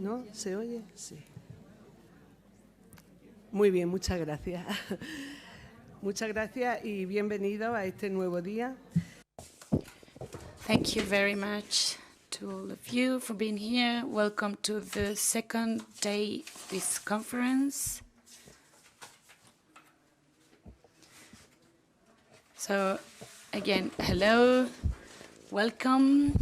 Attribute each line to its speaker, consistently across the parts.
Speaker 1: ¿No? ¿Se oye? Sí. Muy bien, muchas gracias. Muchas gracias y bienvenido a este nuevo día.
Speaker 2: Thank you very much to all of you for being here. Welcome to the second day of this conference. So, again, hello, welcome.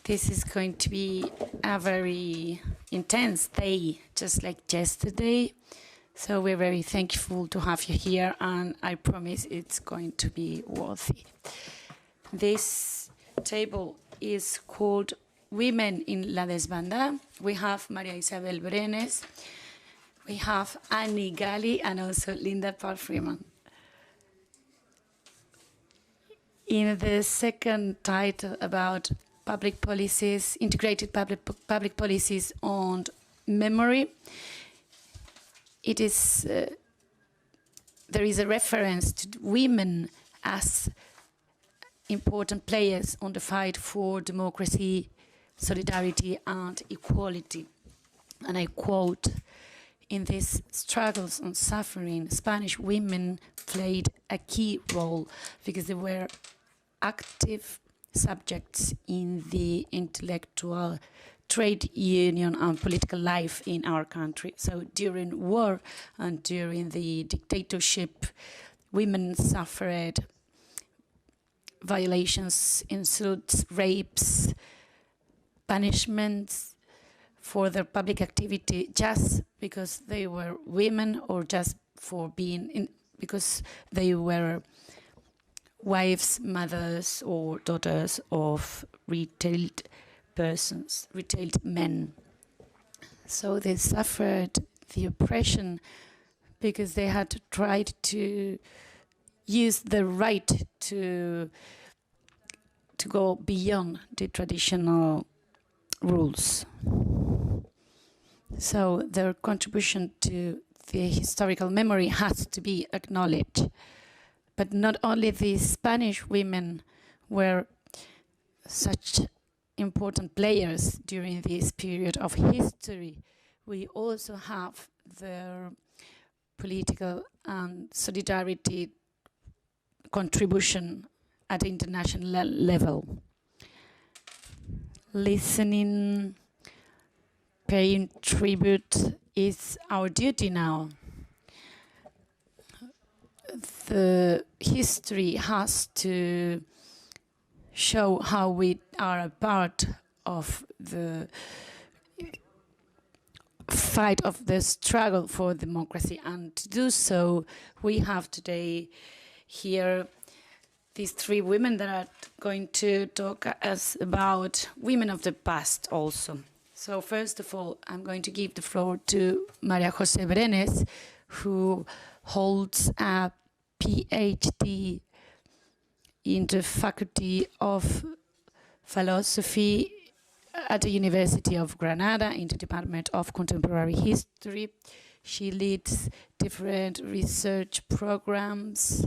Speaker 2: This is going to be a very intense day, just like yesterday. So we're very thankful to have you here, and I promise it's going to be worthy. This table is called Women in la Desbandá. We have María Isabel Brenes, we have Annie Galy, and also Linda Palfreeman. In the second title about public policies, integrated public policies on memory, it is there is a reference to women as important players on the fight for democracy, solidarity, and equality. And I quote, "In these struggles and suffering, Spanish women played a key role because they were active subjects in the intellectual, trade union and political life in our country." So during war and during the dictatorship, women suffered violations, insults, rapes, punishments for their public activity just because they were women, or just for being because they were wives, mothers, or daughters of retailed persons, retailed men. So they suffered the oppression because they had tried to use the right to go beyond the traditional rules. So their contribution to the historical memory has to be acknowledged. But not only the Spanish women were such important players during this period of history, we also have their political and solidarity contribution at international level. Listening, paying tribute is our duty now. The history has to show how we are a part of the fight of the struggle for democracy, and to do so we have today here these three women that are going to talk us about women of the past also. So first of all, I'm going to give the floor to María José Brenes, who holds a PhD in the Faculty of Philosophy at the University of Granada in the Department of Contemporary History. She leads different research programs.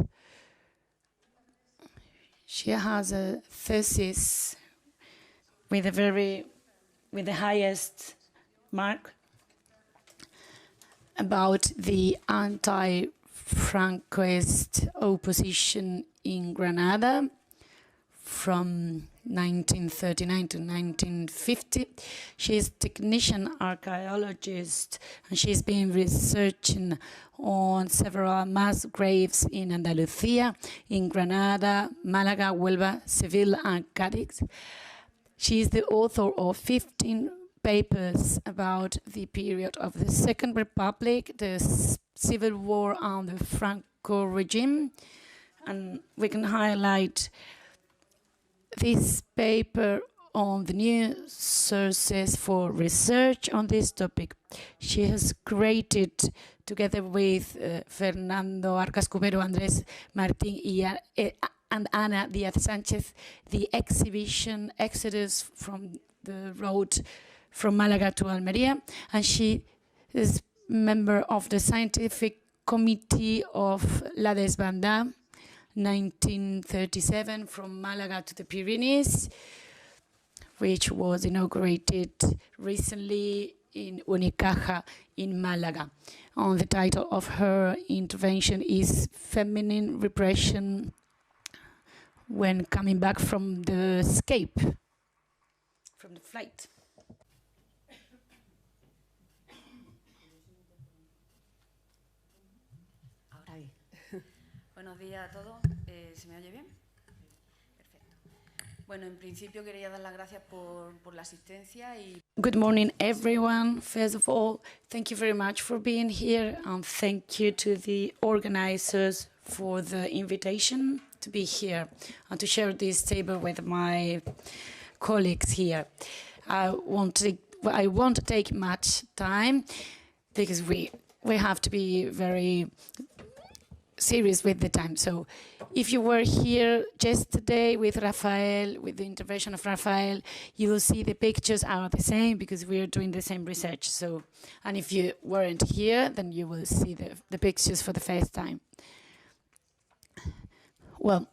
Speaker 2: She has a thesis with the highest mark about the anti-Francoist opposition in Granada from 1939 to 1950. She is technician archaeologist, and she's been researching on several mass graves in Andalusia, in Granada, Malaga, Huelva, Seville, and Cádiz. She is the author of 15 papers about the period of the Second Republic, the Civil War, and the Franco regime. And we can highlight this paper on the new sources for research on this topic. She has created, together with Fernando Arcascubero, Andrés Martín and Ana Díaz Sánchez, the exhibition Exodus from the road from Malaga to Almería, and she is member of the scientific committee of La Desbandá, 1937, from Malaga to the Pyrenees. which was inaugurated recently in Unicaja in Malaga. And the title of her intervention is Feminine Repression when Coming Back from the Escape, from the flight.
Speaker 3: Buenos días a todos. ¿Se me oye bien? Perfecto. Bueno, en principio quería dar las gracias por la asistencia y...
Speaker 2: Good morning, everyone. First of all, thank you very much for being here, and thank you to the organizers for the invitation to be here and to share this table with my colleagues here. I won't take much time because we have to be very serious with the time. So if you were here just today with Rafael, with the intervention of Rafael, you will see the pictures are the same because we are doing the same research. So, and if you weren't here, then you will see the pictures for the first time. Well,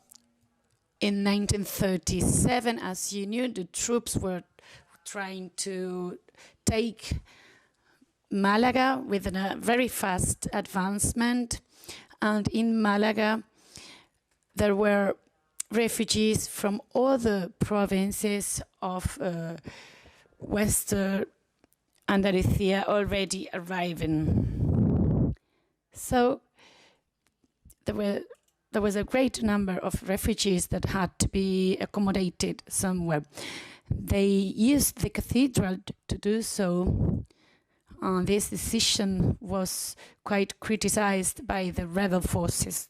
Speaker 2: in 1937, as you knew, the troops were trying to take Malaga with a very fast advancement. And in Malaga, there were refugees from all the provinces of Western Andalusia already arriving. So there was a great number of refugees that had to be accommodated somewhere. They used the cathedral to do so. This decision was quite criticized by the rebel forces.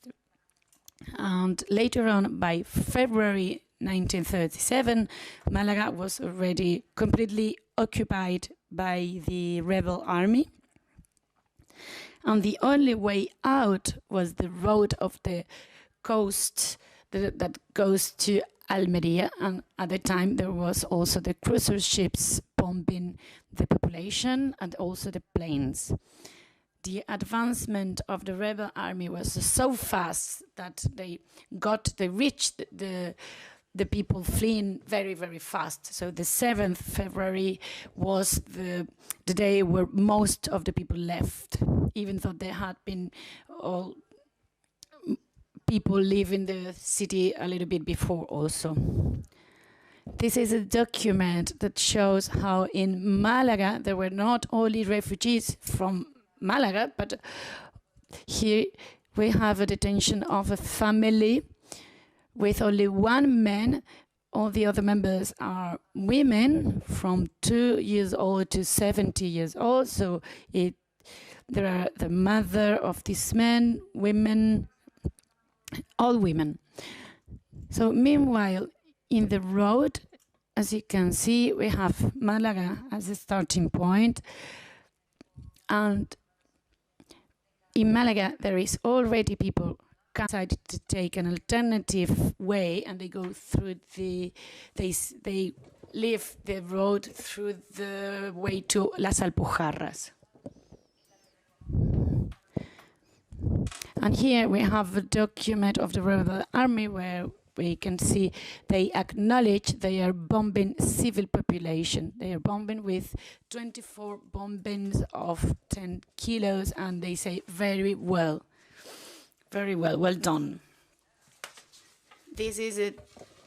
Speaker 2: And later on, by February 1937, Malaga was already completely occupied by the rebel army. And the only way out was the road of the coast that goes to Almería, and at the time there was also the cruiser ships bombing the population and also the planes. The advancement of the rebel army was so fast that they reached the people fleeing very, very fast. So the 7th February was the day where most of the people left, even though there had been all people leaving the city a little bit before also. This is a document that shows how in Malaga there were not only refugees from Malaga, but here we have a detention of a family with only one man. All the other members are women from 2 years old to 70 years old. So there are the mother of these men, women, all women. So meanwhile, in the road, as you can see, we have Malaga as a starting point. And in Malaga, there is already people decided to take an alternative way, and they go through they leave the road through the way to Las Alpujarras. And here we have a document of the rebel army where we can see they acknowledge they are bombing civil population. They are bombing with 24 bombings of 10 kilos, and they say very well, well done. This is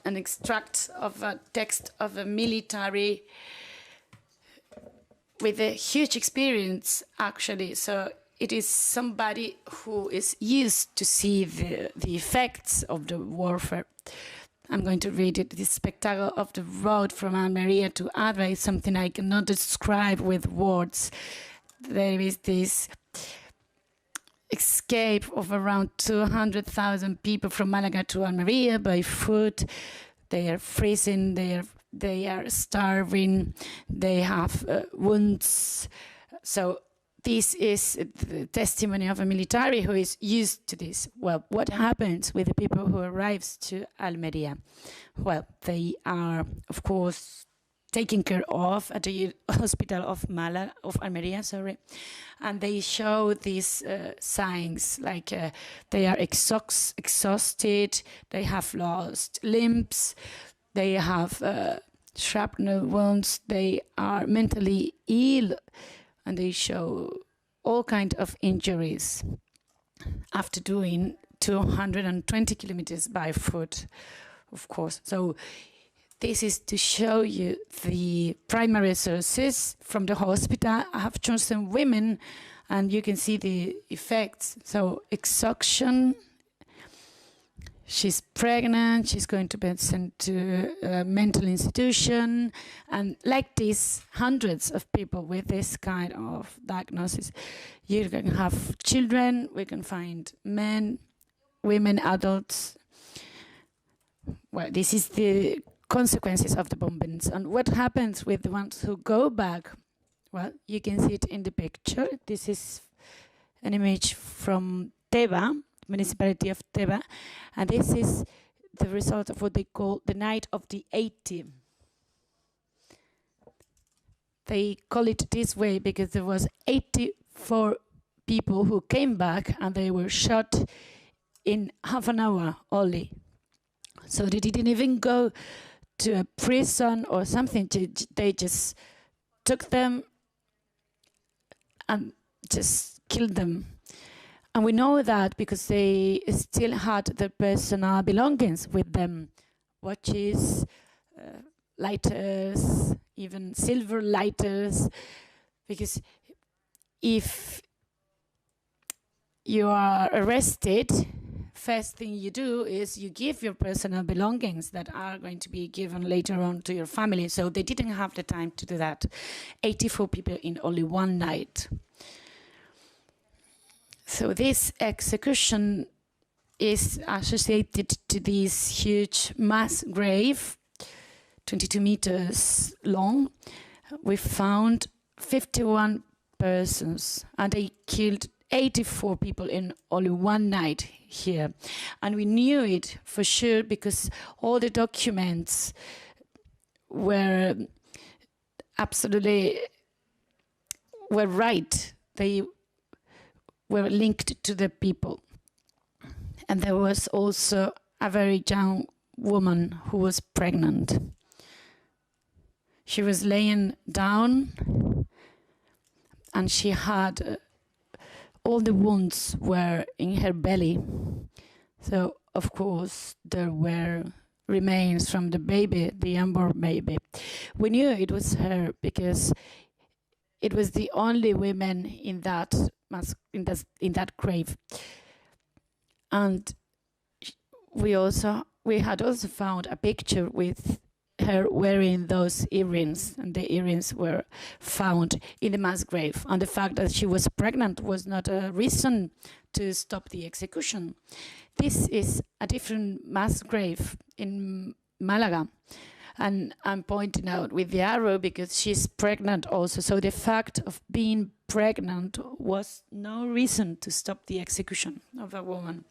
Speaker 2: an extract of a text of a military with a huge experience, actually. So it is somebody who is used to see the effects of the warfare. I'm going to read it. The spectacle of the road from Almeria to Adra is something I cannot describe with words. There is this escape of around 200,000 people from Malaga to Almeria by foot. They are freezing, they are starving, they have wounds. So this is the testimony of a military who is used to this. Well, what happens with the people who arrives to Almeria? Well, they are, of course, taken care of at the hospital of Almeria, and they show these signs like they are exhausted, they have lost limbs, they have shrapnel wounds. They are mentally ill, and they show all kinds of injuries after doing 220 kilometers by foot, of course. So this is to show you the primary sources from the hospital. I have chosen women, and you can see the effects. So exhaustion, she's pregnant, she's going to be sent to a mental institution, and like this, hundreds of people with this kind of diagnosis. You can have children, we can find men, women, adults. Well, this is the consequences of the bombings. And what happens with the ones who go back? Well, you can see it in the picture. This is an image from Teba, municipality of Teba, and this is the result of what they call the night of the 80. They call it this way because there was 84 people who came back and they were shot in half an hour only. So they didn't even go to a prison or something. They just took them and just killed them. And we know that because they still had their personal belongings with them. Watches, lighters, even silver lighters. Because if you are arrested, first thing you do is you give your personal belongings that are going to be given later on to your family. So they didn't have the time to do that. 84 people in only one night. So this execution is associated to this huge mass grave, 22 meters long. We found 51 persons, and they killed 84 people in only one night here. And we knew it for sure because all the documents were absolutely right. They were linked to the people. And there was also a very young woman who was pregnant. She was laying down and she had all the wounds were in her belly. So, of course, there were remains from the baby, the unborn baby. We knew it was her because it was the only woman in that grave. And we had also found a picture with her wearing those earrings, and the earrings were found in the mass grave. And the fact that she was pregnant was not a reason to stop the execution. This is a different mass grave in Malaga. And I'm pointing out with the arrow because she's pregnant also. So the fact of being pregnant was no reason to stop the execution of a woman.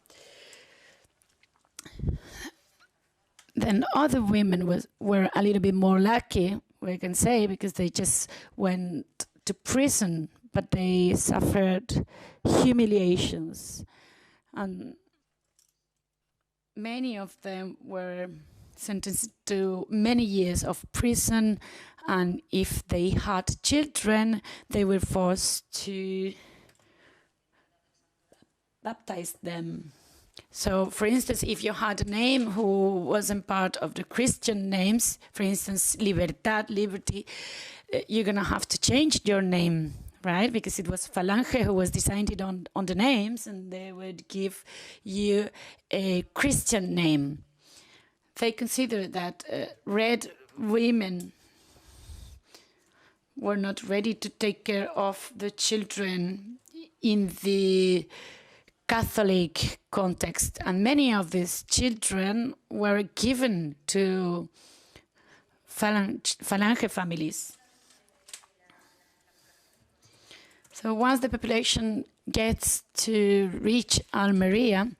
Speaker 2: Then other women were a little bit more lucky, we can say, because they just went to prison, but they suffered humiliations. And many of them were sentenced to many years of prison, and if they had children, they were forced to baptize them. So, for instance, if you had a name who wasn't part of the Christian names, for instance, Libertad, Liberty, you're going to have to change your name, right? Because it was Falange who was decided on the names, and they would give you a Christian name. They considered that red women were not ready to take care of the children in the Catholic context, and many of these children were given to Falange families. So once the population gets to reach Almeria,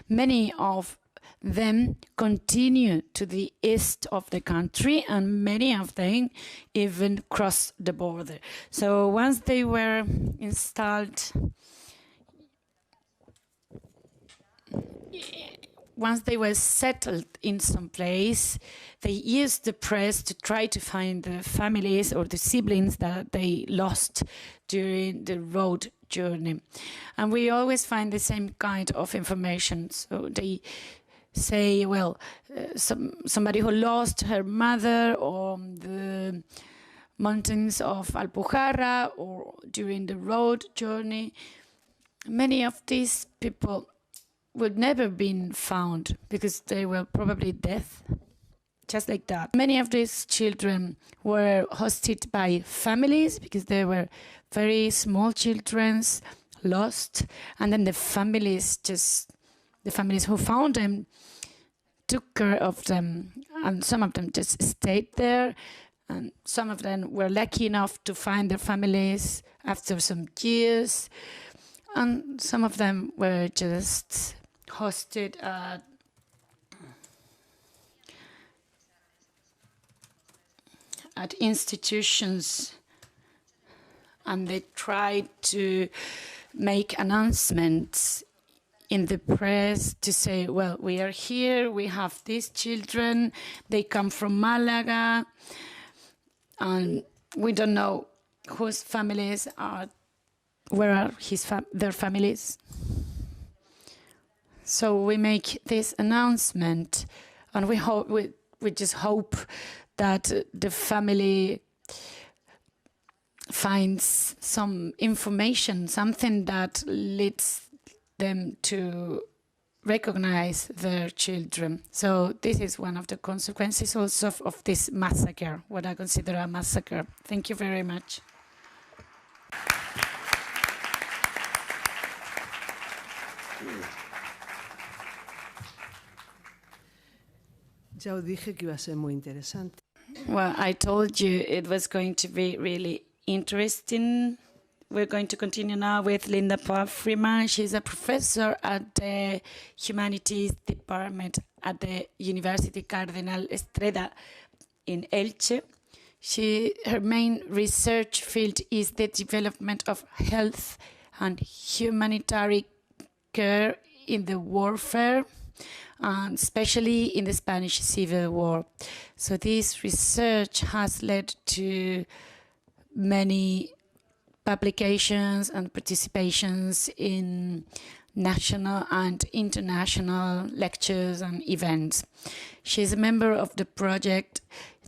Speaker 2: many of them continue to the east of the country, and many of them even cross the border. So once they were installed, once they were settled in some place, they used the press to try to find the families or the siblings that they lost during the road journey. And we always find the same kind of information. So they say, well, somebody who lost her mother on the mountains of Alpujarra or during the road journey. Many of these people would never been found because they were probably dead, just like that. Many of these children were hosted by families because they were very small children, lost, and then the families who found them took care of them, and some of them just stayed there, and some of them were lucky enough to find their families after some years, and some of them were just hosted at institutions, and they tried to make announcements in the press to say, well, we are here, we have these children, they come from Malaga, and we don't know whose families are, where are their families. So we make this announcement, and we just hope that the family finds some information, something that leads them to recognize their children. So this is one of the consequences also of this massacre, what I consider a massacre. Thank you very much.
Speaker 1: Ya os dije que iba a ser muy interesante.
Speaker 2: Well, I told you it was going to be really interesting. We're going to continue now with Linda Palfreeman. She's a professor at the Humanities department at the University Cardenal Estreda in Elche. Her main research field is the development of health and humanitarian care in the warfare, especially in the Spanish Civil War. So this research has led to many publications and participations in national and international lectures and events. She is a member of the project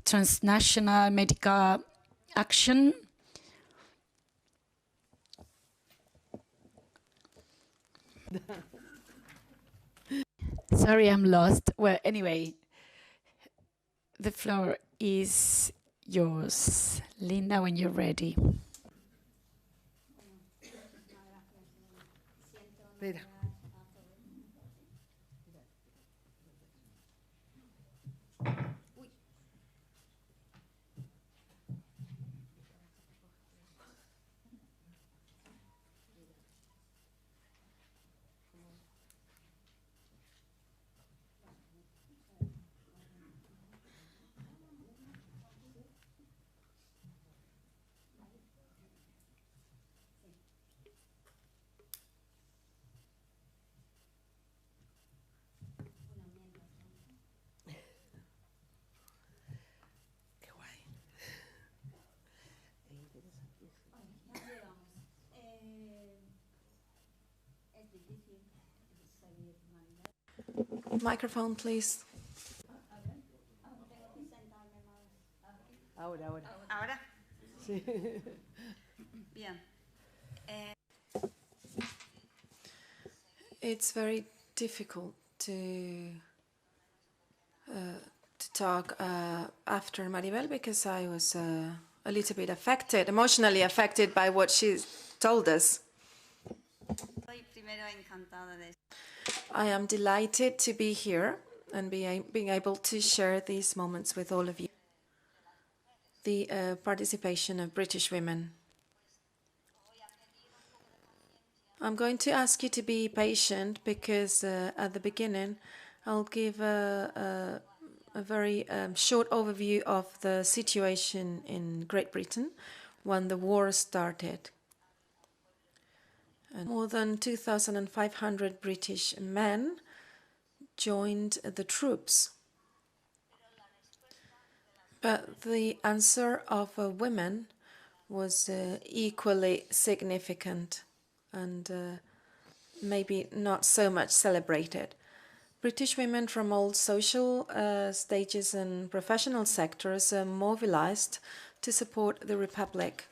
Speaker 2: Transnational Medical Action. Sorry, I'm lost. Well, anyway, the floor is yours, Linda, when you're ready.
Speaker 1: Espera.
Speaker 4: Microphone, please.
Speaker 1: Ahora.
Speaker 3: ¿Ahora?
Speaker 1: Sí.
Speaker 3: Bien.
Speaker 4: It's very difficult to talk after Maribel because I was a little bit affected, emotionally affected by what she told us.
Speaker 3: Estoy primero encantada de
Speaker 4: I am delighted to be here and being able to share these moments with all of you. The participation of British women. I'm going to ask you to be patient because at the beginning I'll give a very short overview of the situation in Great Britain when the war started. And more than 2,500 British men joined the troops. But the answer of women was equally significant and maybe not so much celebrated. British women from all social stages and professional sectors mobilized to support the Republic.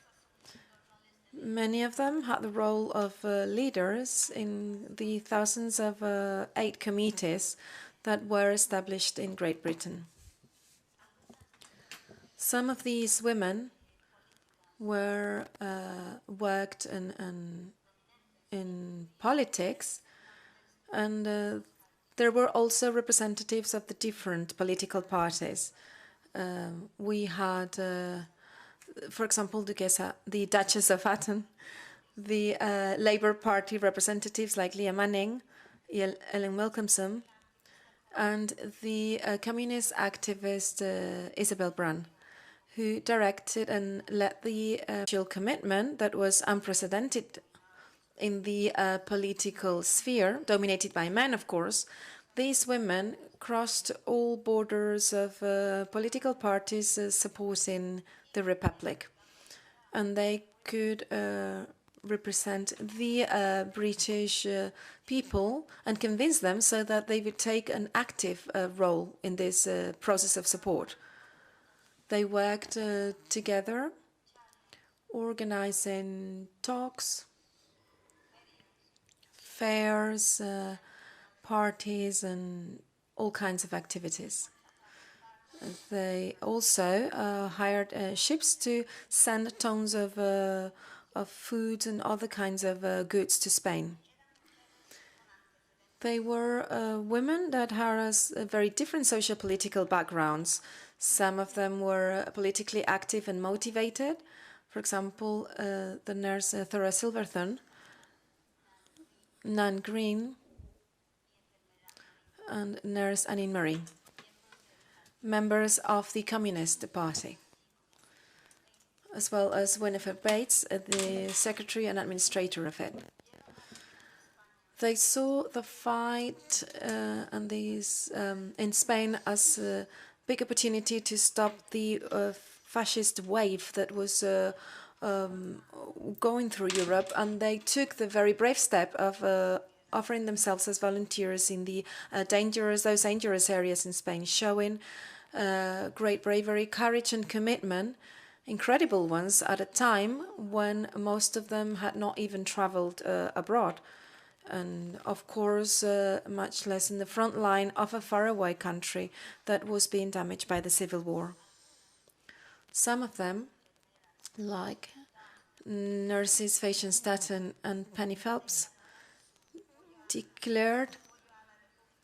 Speaker 4: Many of them had the role of leaders in the thousands of aid committees that were established in Great Britain. Some of these women were worked in politics, and there were also representatives of the different political parties. We had, for example, the Duchess of Hatton, the Labour Party representatives like Leah Manning, Ellen Wilkinson, and the communist activist Isabel Brand, who directed and led the social commitment that was unprecedented in the political sphere, dominated by men, of course. These women crossed all borders of political parties supporting the Republic, and they could represent the British people and convince them so that they would take an active role in this process of support. They worked together, organizing talks, fairs, parties, and all kinds of activities. They also hired ships to send tons of food and other kinds of goods to Spain. They were women that had very different social-political backgrounds. Some of them were politically active and motivated. For example, the nurse Thora Silverthorne, Nan Green, and nurse Annie Murray, members of the Communist Party, as well as Winifred Bates, the secretary and administrator of it. They saw the fight and these in Spain as a big opportunity to stop the fascist wave that was going through Europe, and they took the very brave step of offering themselves as volunteers in the those dangerous areas in Spain, showing great bravery, courage, and commitment, incredible ones at a time when most of them had not even traveled abroad. And of course, much less in the front line of a faraway country that was being damaged by the Civil War. Some of them, like nurses Fashion Staton and Penny Phelps, declared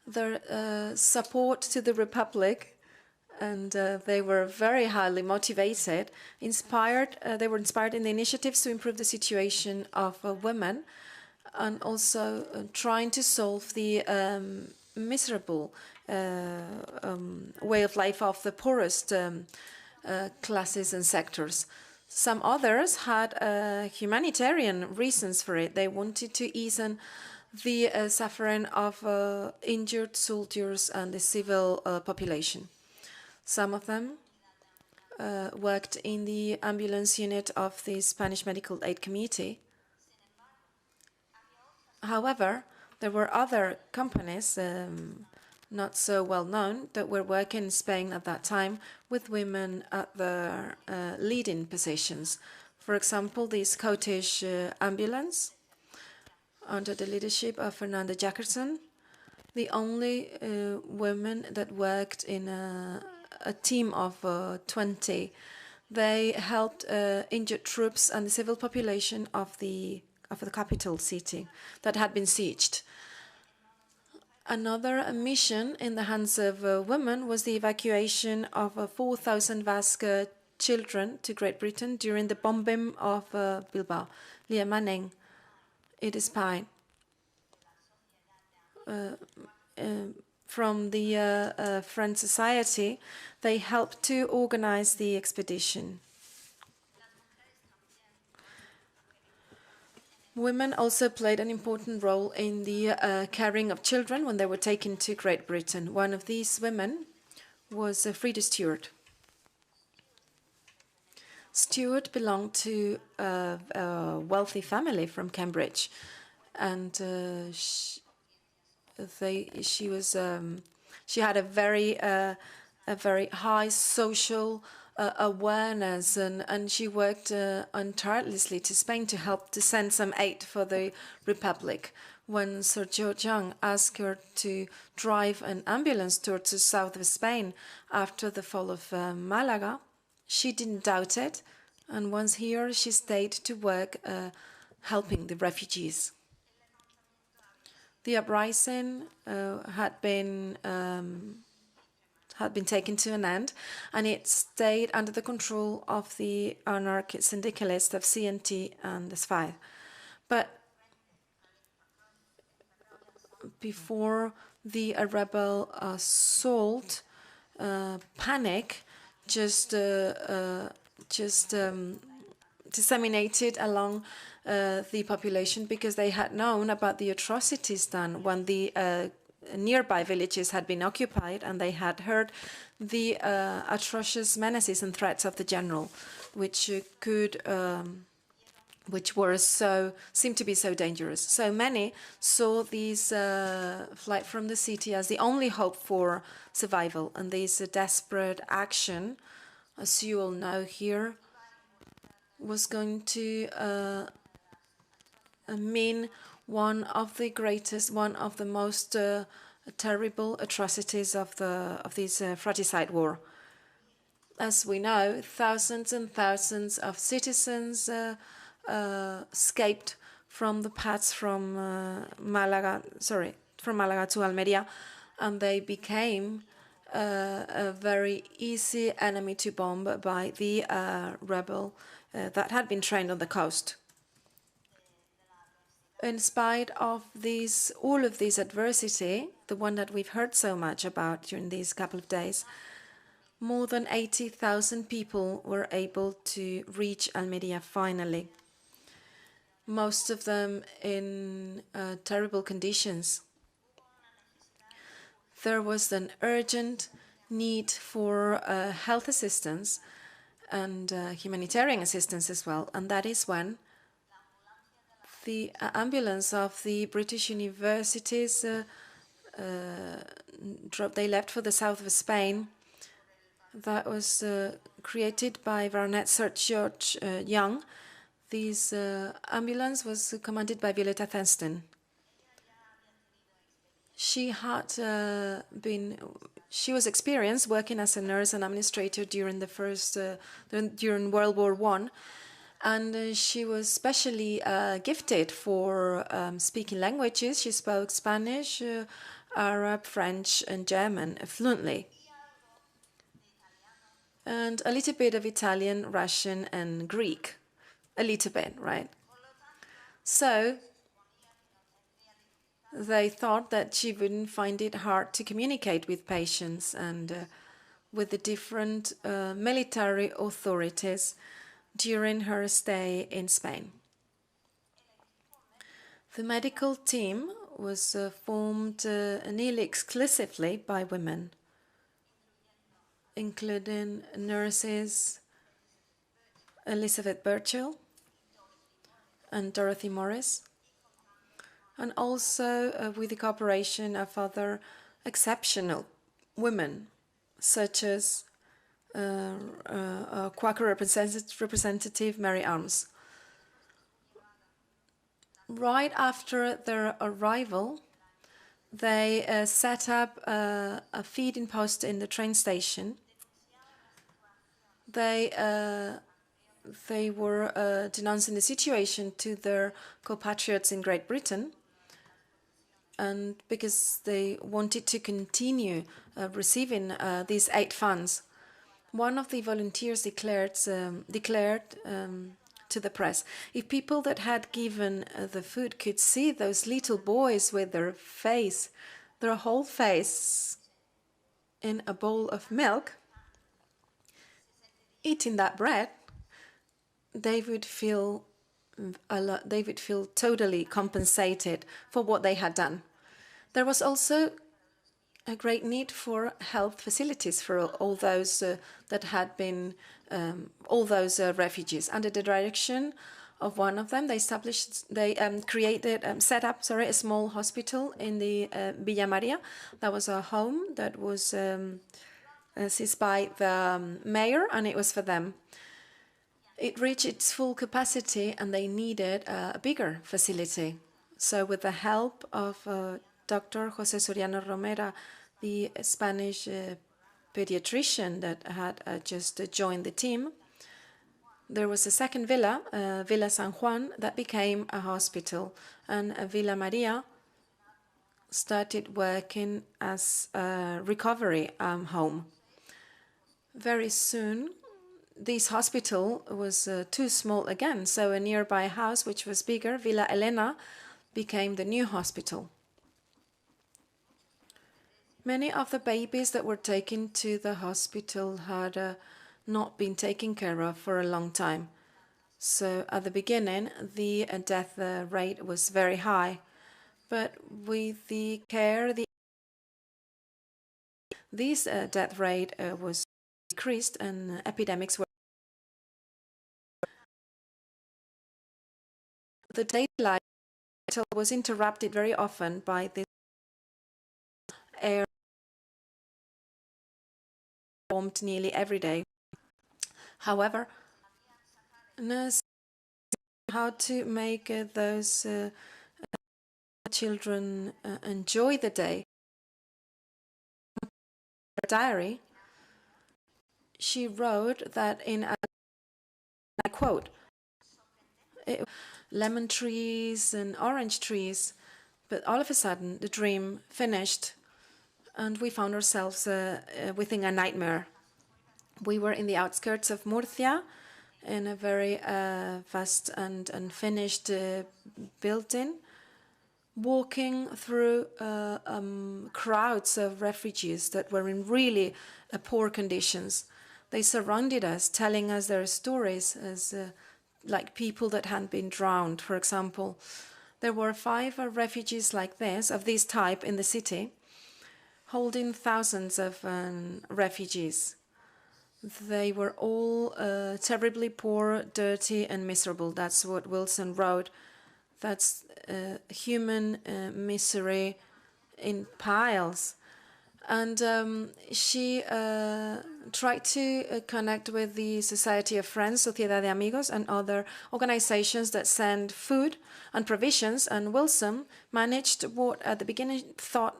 Speaker 4: their support to the Republic, and they were very highly motivated, inspired. They were inspired in the initiatives to improve the situation of women, and also trying to solve the miserable way of life of the poorest classes and sectors. Some others had humanitarian reasons for it. They wanted to ease the suffering of injured soldiers and the civil population. Some of them worked in the ambulance unit of the Spanish Medical Aid Committee. However, there were other companies, not so well known, that were working in Spain at that time with women at their leading positions. For example, the Scottish ambulance, under the leadership of Fernanda Jackerson, the only women that worked in a team of 20. They helped injured troops and the civil population of the capital city that had been sieged. Another mission in the hands of women was the evacuation of 4,000 Basque children to Great Britain during the bombing of Bilbao. Leah Manning, it is Pine. From the Friends Society, they helped to organize the expedition. Women also played an important role in the caring of children when they were taken to Great Britain. One of these women was Frida Stewart. Stewart belonged to a wealthy family from Cambridge, and she had a very high social awareness, and she worked tirelessly to Spain to help to send some aid for the Republic. When Sir George Young asked her to drive an ambulance towards the south of Spain after the fall of Malaga, she didn't doubt it, and once here she stayed to work helping the refugees. The uprising had been taken to an end, and it stayed under the control of the anarchist syndicalists of CNT and the SFI. But before the rebel assault, panic just disseminated along the population, because they had known about the atrocities done when the nearby villages had been occupied, and they had heard the atrocious menaces and threats of the general, which seemed to be so dangerous. So many saw these flight from the city as the only hope for survival, and this desperate action, as you all know here, was going to mean one of the greatest, one of the most terrible atrocities of this fratricide war. As we know, thousands and thousands of citizens escaped from the paths from Malaga to Almeria, and they became a very easy enemy to bomb by the rebel that had been trained on the coast. In spite of all of this adversity, the one that we've heard so much about during these couple of days, more than 80,000 people were able to reach Almeria finally, most of them in terrible conditions. There was an urgent need for health assistance and humanitarian assistance as well, and that is when the ambulance of the British universities they left for the south of Spain. That was created by Baronet Sir George Young. This ambulance was commanded by Violeta Thurston. She was experienced working as a nurse and administrator during during World War I, and she was specially gifted for speaking languages. She spoke Spanish, Arab, French, and German fluently, and a little bit of Italian, Russian, and Greek. A little bit, right? So they thought that she wouldn't find it hard to communicate with patients and with the different military authorities during her stay in Spain. The medical team was formed nearly exclusively by women, including nurses Elizabeth Burchell and Dorothy Morris, and also with the cooperation of other exceptional women, such as Quaker representative Mary Arms. Right after their arrival, they set up a feeding post in the train station. They were denouncing the situation to their compatriots in Great Britain, and because they wanted to continue receiving these aid funds. One of the volunteers declared to the press, if people that had given the food could see those little boys with their whole face in a bowl of milk, eating that bread, they would feel they would feel totally compensated for what they had done. There was also a great need for health facilities for all those that had been, all those refugees. Under the direction of one of them, they set up a small hospital in the Villa María. That was a home that was seized by the mayor, and it was for them. It reached its full capacity, and they needed a bigger facility. So with the help of Dr. José Soriano Romera, the Spanish pediatrician that had just joined the team, there was a second villa, Villa San Juan, that became a hospital, and Villa María started working as a recovery home. Very soon, this hospital was too small again, so a nearby house, which was bigger, Villa Elena, became the new hospital. Many of the babies that were taken to the hospital had not been taken care of for a long time. So at the beginning, the death rate was very high. But with the care, this death rate was decreased, and epidemics were. The daily life was interrupted very often by this air formed nearly every day. However, nurses knew how to make those children enjoy the day. Her diary, she wrote that in a, I quote, lemon trees and orange trees, but all of a sudden the dream finished and we found ourselves within a nightmare. We were in the outskirts of Murcia in a very vast and finished building, walking through crowds of refugees that were in really poor conditions. They surrounded us, telling us their stories as like people that had been drowned, for example. There were 5 refugees like this, of this type, in the city, holding thousands of refugees. They were all terribly poor, dirty, and miserable. That's what Wilson wrote. That's human misery in piles. And she tried to connect with the Society of Friends, Sociedad de Amigos, and other organizations that send food and provisions, and Wilson managed what at the beginning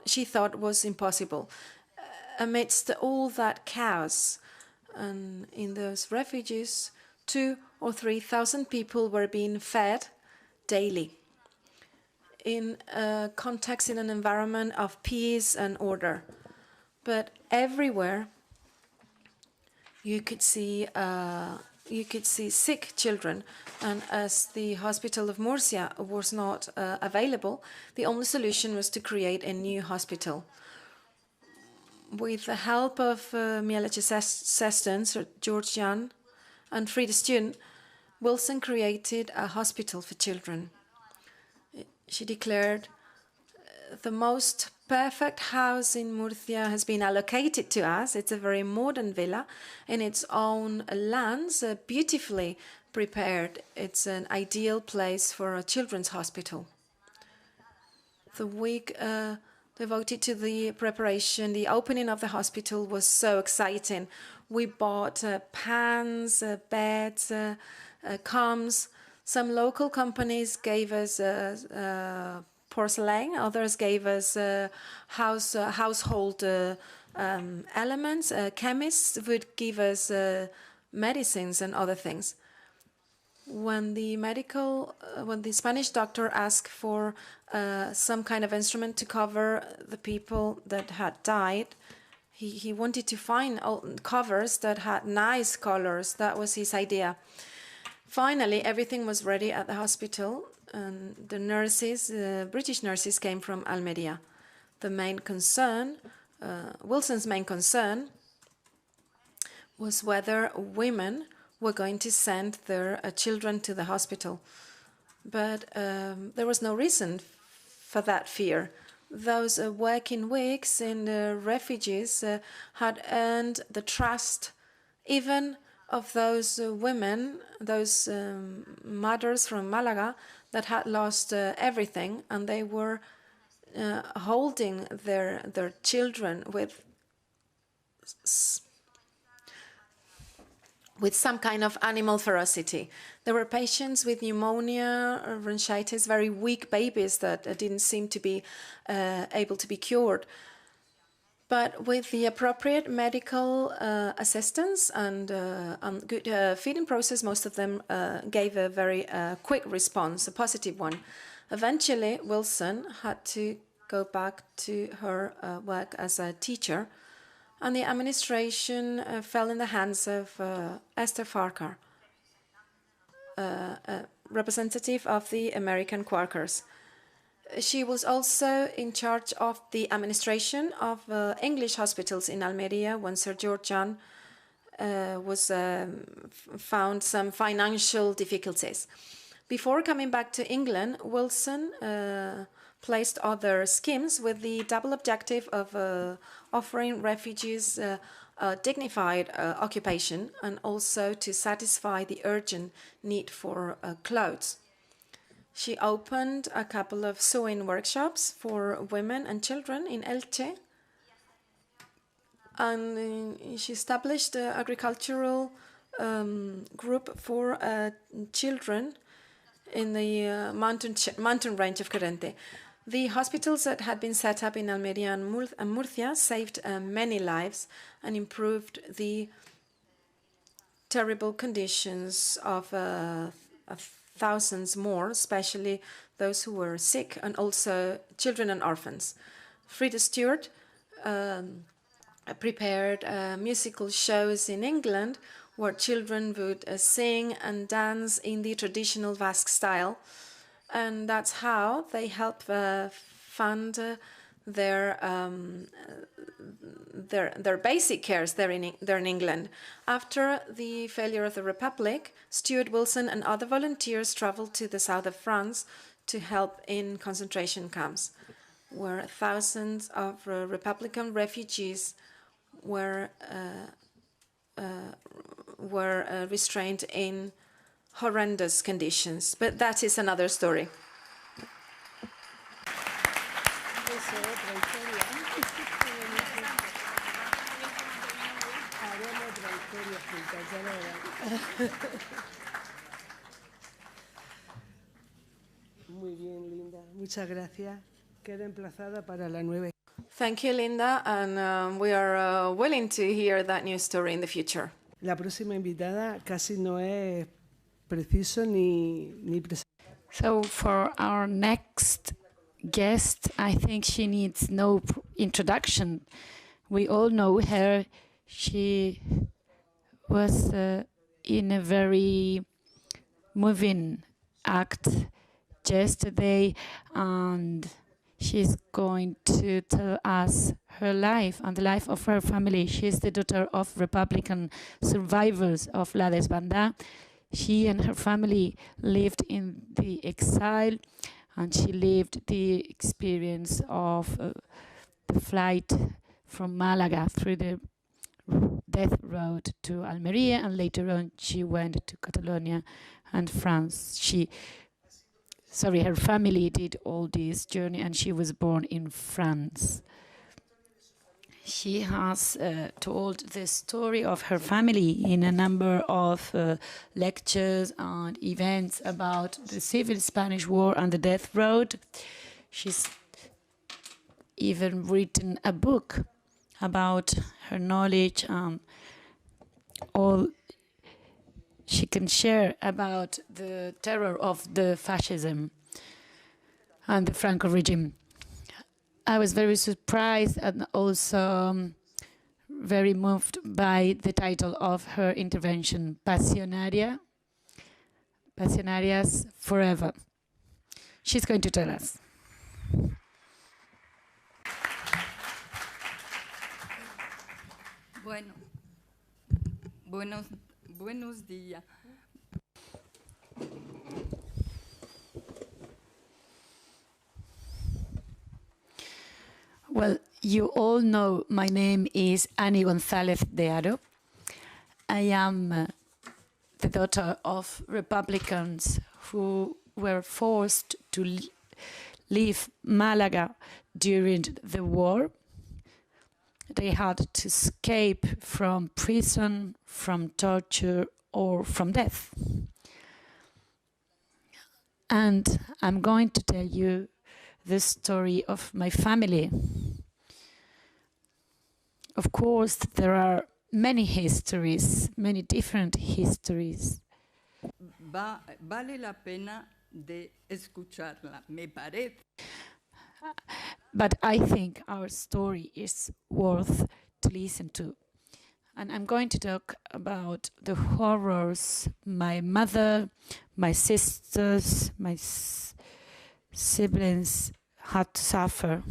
Speaker 4: she thought was impossible. Amidst all that chaos, and in those refugees, 2,000 or 3,000 people were being fed daily in a context, in an environment of peace and order. But everywhere you could see sick children, and as the hospital of Murcia was not available, the only solution was to create a new hospital. With the help of Mieleche assistants, George Jan and Frida Stune, Wilson created a hospital for children. She declared, the most perfect house in Murcia has been allocated to us. It's a very modern villa in its own lands, beautifully prepared. It's an ideal place for a children's hospital. The week devoted to the preparation, the opening of the hospital was so exciting. We bought pans, beds, combs. Some local companies gave us porcelain, others gave us household elements. Chemists would give us medicines and other things. When the Spanish doctor asked for some kind of instrument to cover the people that had died, he wanted to find covers that had nice colors. That was his idea. Finally, everything was ready at the hospital, and the nurses, British nurses, came from Almería. The main concern, Wilson's main concern, was whether women were going to send their children to the hospital. But there was no reason for that fear. Those working weeks in the refugees had earned the trust even of those women, those mothers from Malaga that had lost everything, and they were holding their children with some kind of animal ferocity. There were patients with pneumonia, bronchitis, very weak babies that didn't seem to be able to be cured. But with the appropriate medical assistance and good feeding process, most of them gave a very quick response, a positive one. Eventually, Wilson had to go back to her work as a teacher, and the administration fell in the hands of Esther Farquhar, a representative of the American Quakers. She was also in charge of the administration of English hospitals in Almería when Sir George John found some financial difficulties. Before coming back to England, Wilson placed other schemes with the double objective of offering refugees a dignified occupation and also to satisfy the urgent need for clothes. She opened a couple of sewing workshops for women and children in Elche, and she established an agricultural group for children in the mountain range of Carente. The hospitals that had been set up in Almería and Murcia saved many lives and improved the terrible conditions of thousands more, especially those who were sick and also children and orphans. Frida Stewart prepared musical shows in England where children would sing and dance in the traditional Basque style, and that's how they help fund their basic cares there in England. After the failure of the Republic, Stuart Wilson and other volunteers traveled to the south of France to help in concentration camps, where thousands of Republican refugees were restrained in horrendous conditions. But that is another story.
Speaker 1: Muy bien, Linda. Muchas gracias. Queda emplazada para la nueva.
Speaker 4: Thank you, Linda, and we are willing to hear that new story in the future.
Speaker 1: La próxima invitada casi no es preciso ni
Speaker 2: So for our next guest, I think she needs no introduction. We all know her. She was in a very moving act yesterday, and she's going to tell us her life and the life of her family. She's the daughter of Republican survivors of La Desbandá. She and her family lived in the exile, and she lived the experience of the flight from Malaga through the death road to Almería, and later on she went to Catalonia and France. Her family did all this journey, and she was born in France. She has told the story of her family in a number of lectures and events about the civil Spanish War and the death road. She's even written a book about her knowledge and all she can share about the terror of the fascism and the Franco regime. I was very surprised and also very moved by the title of her intervention, Passionaries Forever. She's going to tell us.
Speaker 5: Buenos días.
Speaker 2: Well, you all know my name is Annie González Galy. I am the daughter of Republicans who were forced to leave Malaga during the war. They had to escape from prison, from torture, or from death. And I'm going to tell you the story of my family. Of course, there are many histories, many different histories.
Speaker 5: Vale la pena de escucharla, me parece.
Speaker 2: But I think our story is worth to listen to. And I'm going to talk about the horrors my mother, my sisters, my siblings had to suffer.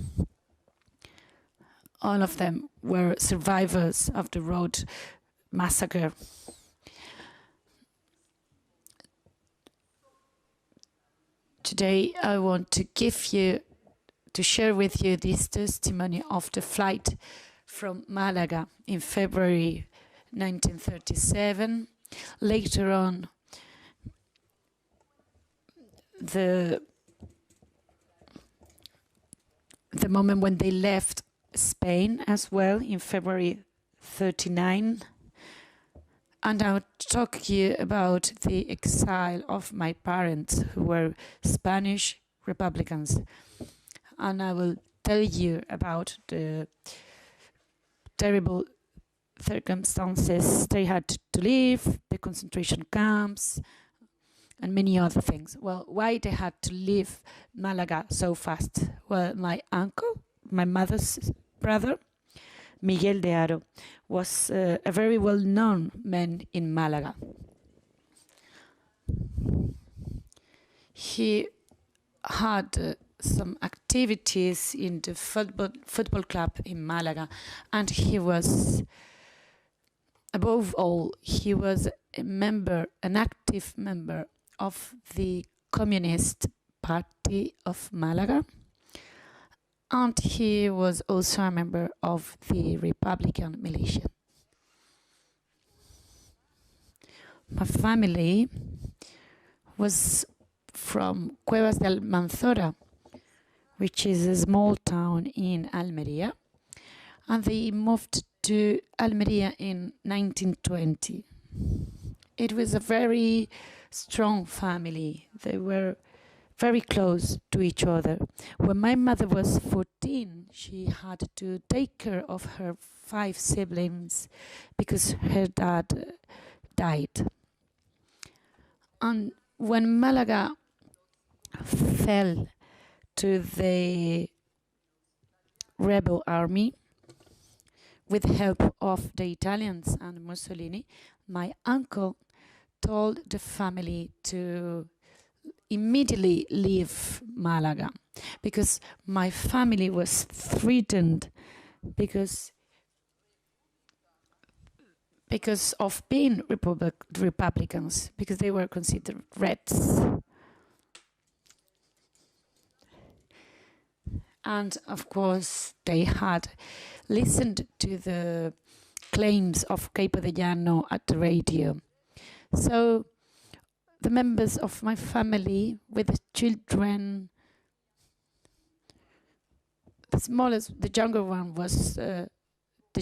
Speaker 2: All of them were survivors of the road massacre. Today I want to share with you this testimony of the flight from Malaga in February 1937. Later on, the moment when they left Spain as well in February 39. And I'll talk to you about the exile of my parents, who were Spanish Republicans. And I will tell you about the terrible circumstances they had to live, the concentration camps, and many other things. Well, why they had to leave Malaga so fast? Well, my uncle, my mother's brother, Miguel de Haro, was a very well-known man in Malaga. He had some activities in the football club in Malaga, and he was, above all, he was a member, an active member of the Communist Party of Malaga, and he was also a member of the Republican militia. My family was from Cuevas de Almanzora, which is a small town in Almería, and they moved to Almería in 1920. It was a very strong family. They were very close to each other. When my mother was 14, she had to take care of her 5 siblings because her dad died. And when Malaga fell to the rebel army, with the help of the Italians and Mussolini, my uncle told the family to immediately leave Malaga because my family was threatened because of being Republicans, because they were considered Reds. And of course, they had listened to the claims of Capo de Llano at the radio. So the members of my family, with the children, the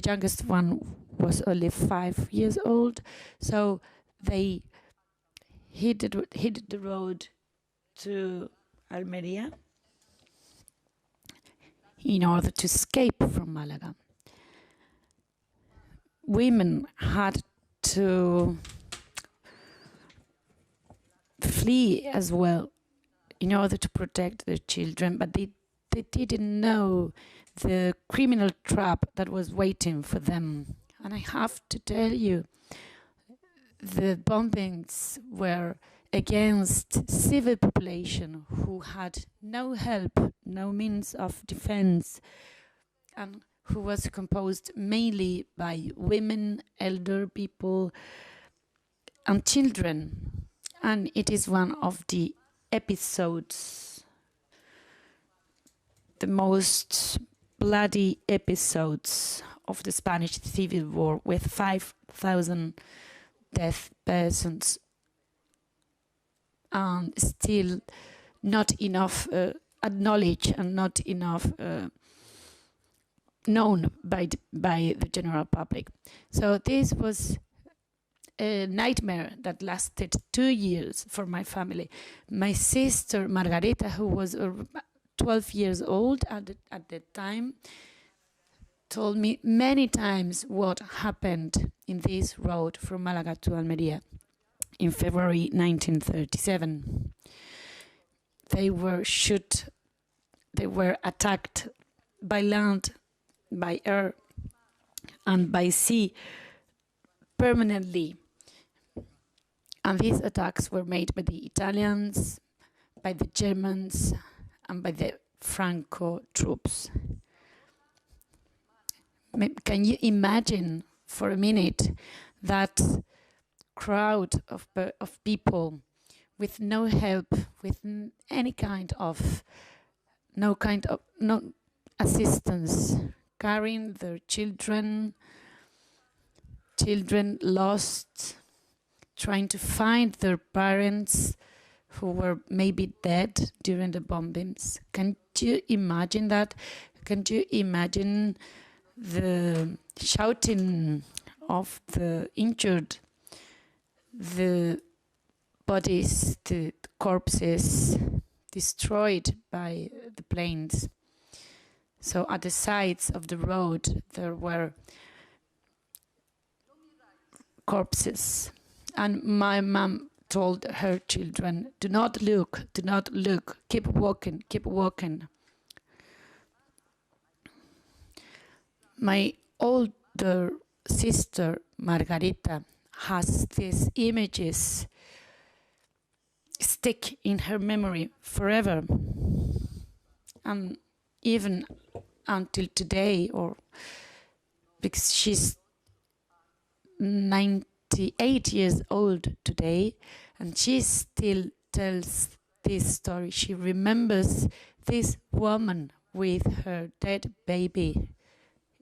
Speaker 2: youngest one was only 5 years old. So they hit the road to Almería in order to escape from Malaga. Women had to flee as well in order to protect their children, but they didn't know the criminal trap that was waiting for them. And I have to tell you, the bombings were against civil population who had no help, no means of defense, and who was composed mainly by women, elder people, and children. And it is one of the episodes, the most bloody episodes of the Spanish Civil War with 5,000 death persons, and still not enough acknowledged and not enough known by the general public. So this was a nightmare that lasted 2 years for my family. My sister Margarita, who was 12 years old at the time, told me many times what happened in this road from Malaga to Almería in February 1937. They were shot, they were attacked by land, by air, and by sea permanently. And these attacks were made by the Italians, by the Germans, and by the Franco troops. Can you imagine for a minute that crowd of people with no help, with any kind of, no assistance, carrying their children lost, trying to find their parents who were maybe dead during the bombings? Can you imagine that? Can you imagine the shouting of the injured, the bodies, the corpses destroyed by the planes? So at the sides of the road there were corpses, and my mom told her children, do not look, keep walking, keep walking. My older sister Margarita has these images stick in her memory forever, and even until today, or because she's 98 years old today, and she still tells this story. She remembers this woman with her dead baby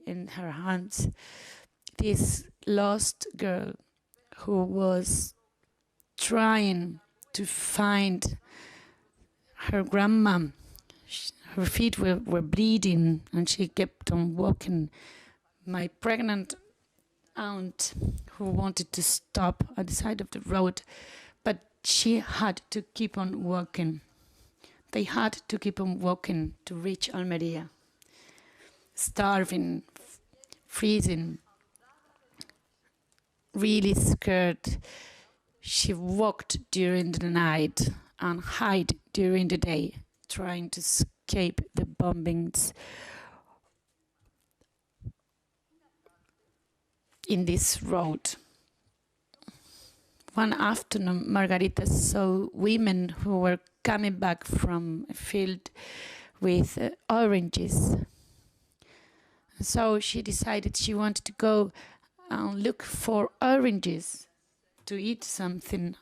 Speaker 2: in her hands, this lost girl who was trying to find her grandma. Her feet were bleeding and she kept on walking. My pregnant aunt, who wanted to stop at the side of the road, but she had to keep on walking. They had to keep on walking to reach Almería. Starving, freezing, really scared. She walked during the night and hid during the day, trying to escape the bombings in this road. One afternoon, Margarita saw women who were coming back from a field with oranges. So she decided she wanted to go and look for oranges to eat something,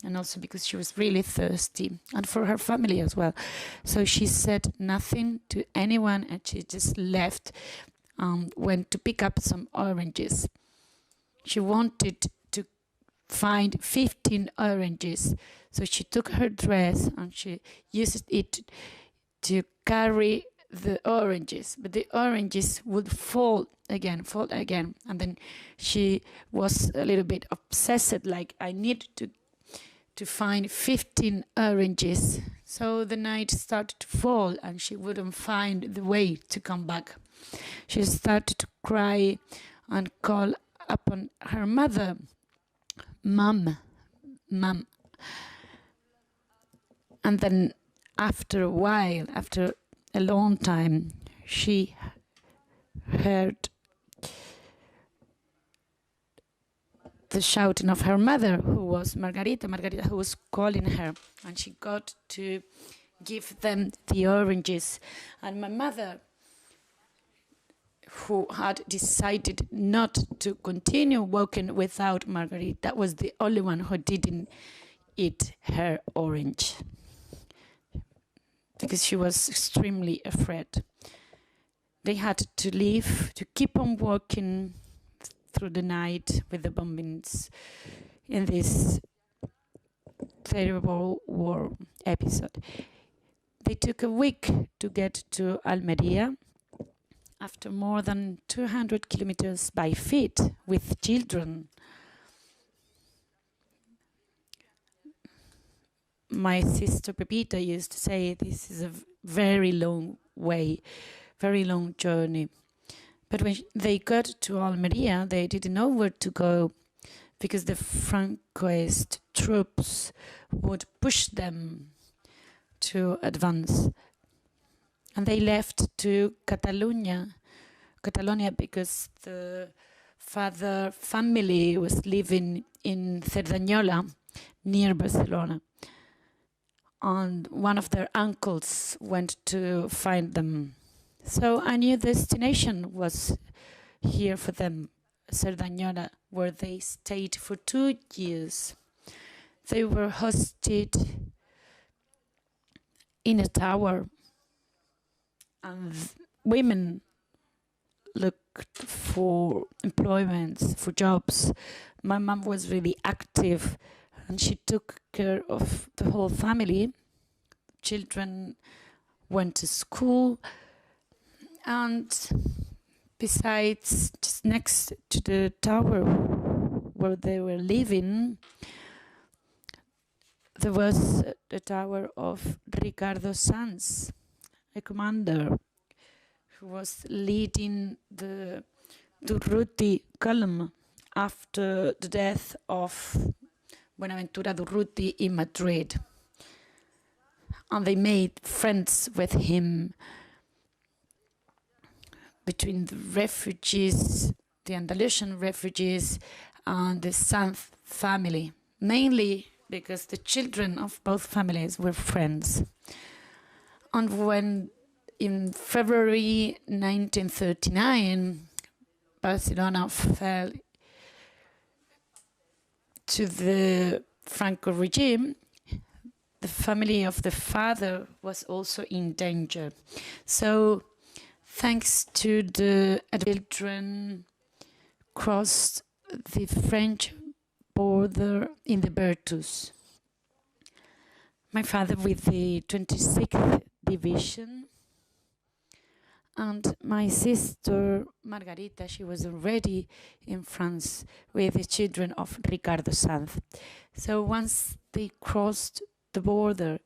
Speaker 2: and also because she was really thirsty, and for her family as well. So she said nothing to anyone, and she just left and went to pick up some oranges. She wanted to find 15 oranges, so she took her dress and she used it to carry the oranges, but the oranges would fall again, and then she was a little bit obsessed, like, I need to find 15 oranges. So the night started to fall and she wouldn't find the way to come back. She started to cry and call upon her mother, Mom. And then after a while, after a long time, she heard the shouting of her mother, who was Margarita, who was calling her, and she got to give them the oranges. And my mother, who had decided not to continue walking without Margarita, was the only one who didn't eat her orange, because she was extremely afraid. they had to leave, to keep on walking through the night with the bombings in this terrible war episode. They took a week to get to Almería after more than 200 kilometers by feet with children. My sister Pepita used to say this is a very long way, very long journey. But when they got to Almería, they didn't know where to go because the Francoist troops would push them to advance. And they left to Catalonia because the father family was living in Cerdanyola, near Barcelona. And one of their uncles went to find them. So a new destination was here for them, Cerdanyola, where they stayed for 2 years. They were hosted in a tower, and women looked for employments, for jobs. My mom was really active, and she took care of the whole family. Children went to school, and besides, just next to the tower where they were living, there was the tower of Ricardo Sanz, a commander who was leading the Durruti column after the death of Buenaventura Durruti in Madrid. And they made friends with him between the refugees, the Andalusian refugees, and the Sanz family, mainly because the children of both families were friends. And when in February 1939, Barcelona fell to the Franco regime, the family of the father was also in danger. So, thanks to the children crossed the French border in the Bertus. My father with the 26th Division, and my sister Margarita, she was already in France with the children of Ricardo Sanz. So once they crossed the border,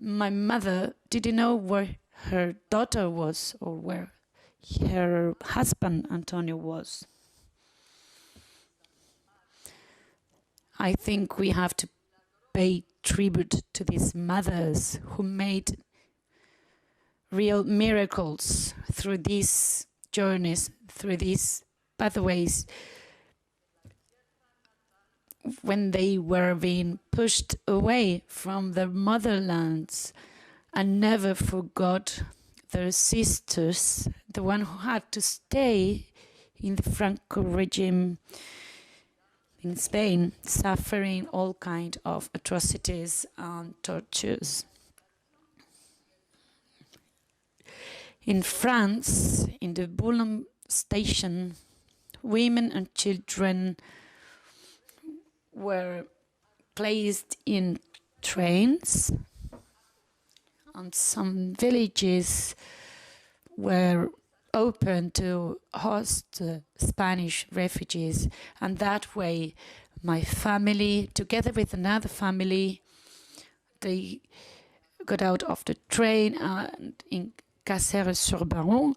Speaker 2: my mother didn't know where her daughter was or where her husband Antonio was. I think we have to pay tribute to these mothers who made real miracles through these journeys, through these pathways, when they were being pushed away from their motherlands, and never forgot their sisters, the one who had to stay in the Franco regime in Spain, suffering all kinds of atrocities and tortures. In France, in the Boulogne station, women and children were placed in trains, and some villages were open to host Spanish refugees, and that way my family, together with another family, they got out of the train and in Caceres-sur-Baron,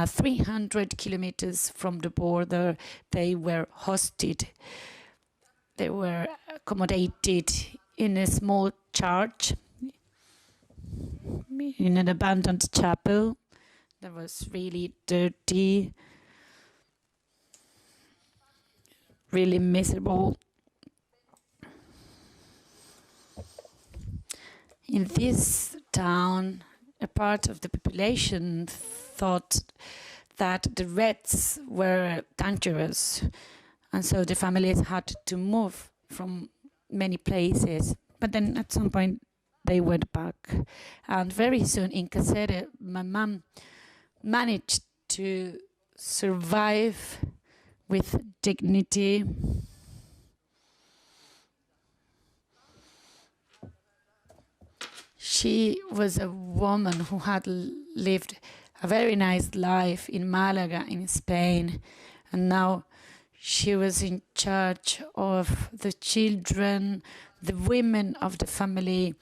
Speaker 2: 300 kilometers from the border, they were hosted. They were accommodated in a small church, in an abandoned chapel that was really dirty, really miserable. In this town, a part of the population thought that the rats were dangerous, and so the families had to move from many places. But then at some point they went back, and very soon in Caceres, my mum managed to survive with dignity. She was a woman who had lived a very nice life in Malaga, in Spain, and now she was in charge of the children, the women of the family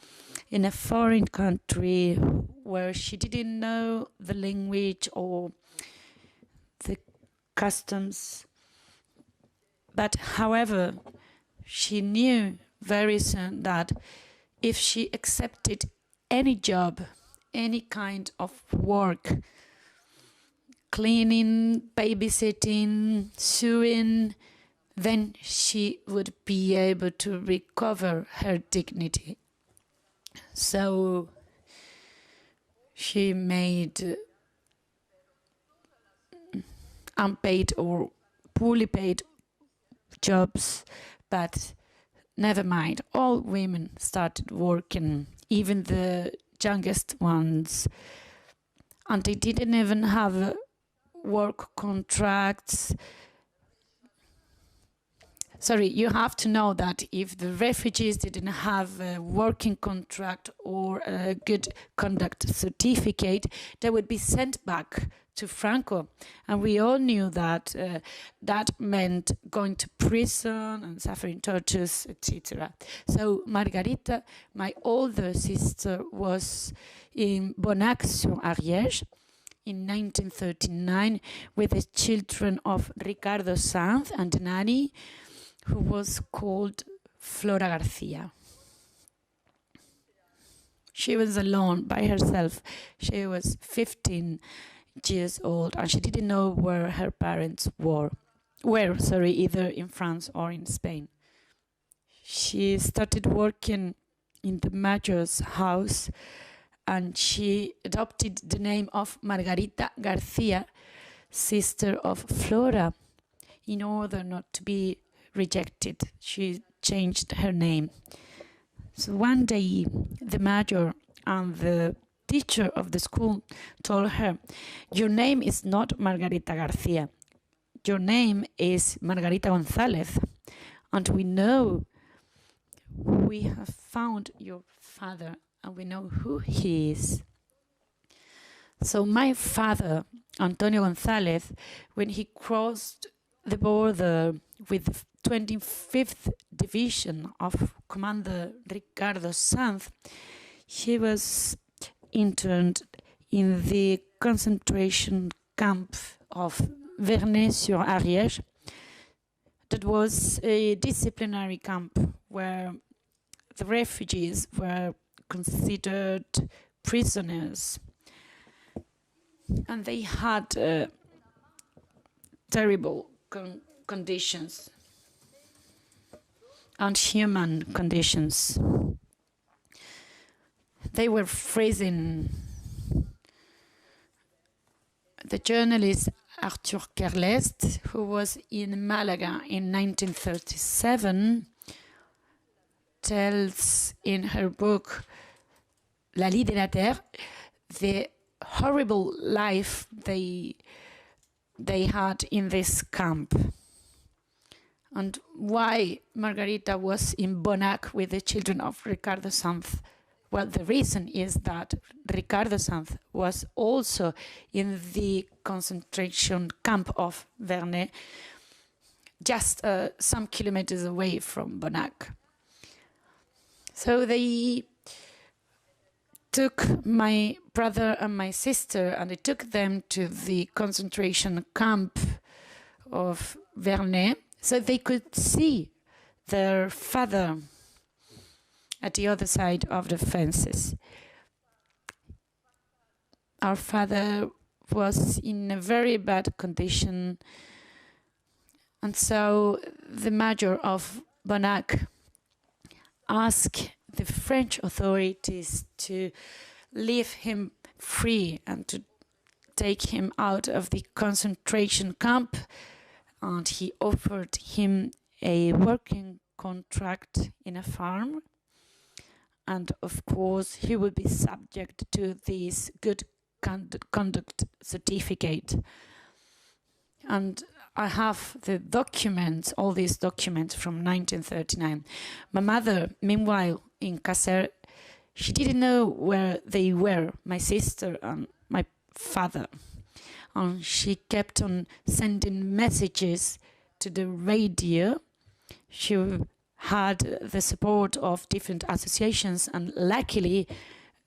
Speaker 2: in a foreign country where she didn't know the language or the customs. But however, she knew very soon that if she accepted any job, any kind of work, cleaning, babysitting, sewing, then she would be able to recover her dignity. So she made unpaid or poorly paid jobs, but never mind, all women started working, even the youngest ones, and they didn't even have work contracts. Sorry, you have to know that if the refugees didn't have a working contract or a good conduct certificate, they would be sent back to Franco. And we all knew that that meant going to prison and suffering tortures, etc. So Margarita, my older sister, was in Bonac-sur-Ariège in 1939 with the children of Ricardo Sanz and nanny, who was called Flora Garcia. She was alone by herself. She was 15 years old and she didn't know where her parents were, either in France or in Spain. She started working in the major's house and she adopted the name of Margarita Garcia, sister of Flora, in order not to be rejected. She changed her name. So one day the major and the teacher of the school told her, "Your name is not Margarita Garcia. Your name is Margarita González. And we know we have found your father and we know who he is." So my father, Antonio González, when he crossed the border with the 25th Division of Commander Ricardo Sanz, he was interned in the concentration camp of Vernay-sur-Ariège. That was a disciplinary camp where the refugees were considered prisoners. And they had terrible conditions, unhuman conditions. They were freezing. The journalist Archaeologist, who was in Malaga in 1937, tells in her book La Lie de la Terre the horrible life they had in this camp, and why Margarita was in Bonac with the children of Ricardo Sanz. Well, the reason is that Ricardo Sanz was also in the concentration camp of Vernay, just some kilometers away from Bonac. So they took my brother and my sister and they took them to the concentration camp of Vernay so they could see their father at the other side of the fences. Our father was in a very bad condition, and so the major of Bonac asked the French authorities to leave him free and to take him out of the concentration camp, and he offered him a working contract in a farm, and of course he would be subject to these good conduct certificate. And I have the documents, all these documents from 1939. My mother, meanwhile, in Caser, she didn't know where they were, my sister and my father. And she kept on sending messages to the radio. She had the support of different associations, and luckily,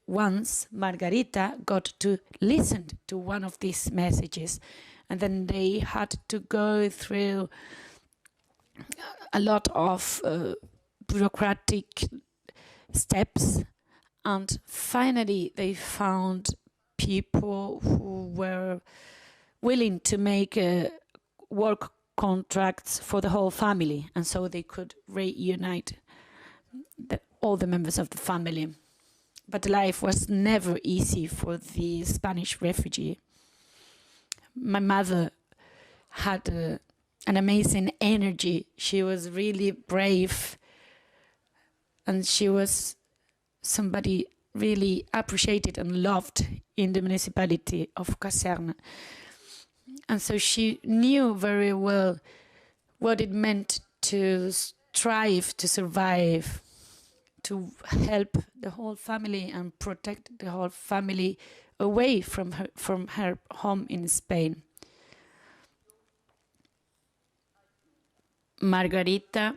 Speaker 2: once Margarita got to listen to one of these messages, and then they had to go through a lot of bureaucratic steps, and finally they found people who were willing to make work contracts for the whole family, and so they could reunite all the members of the family. But life was never easy for the Spanish refugee. My mother had an amazing energy. She was really brave, and she was somebody really appreciated and loved in the municipality of Caserne. And so she knew very well what it meant to strive to survive, to help the whole family and protect the whole family away from her home in Spain. Margarita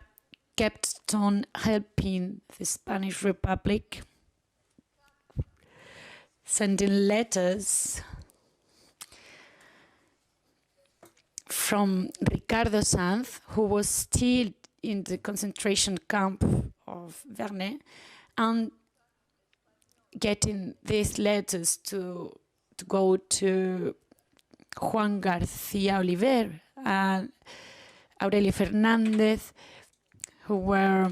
Speaker 2: kept on helping the Spanish Republic, sending letters from Ricardo Sanz, who was still in the concentration camp of Vernet, and getting these letters to go to Juan García Oliver and Aurelio Fernández, who were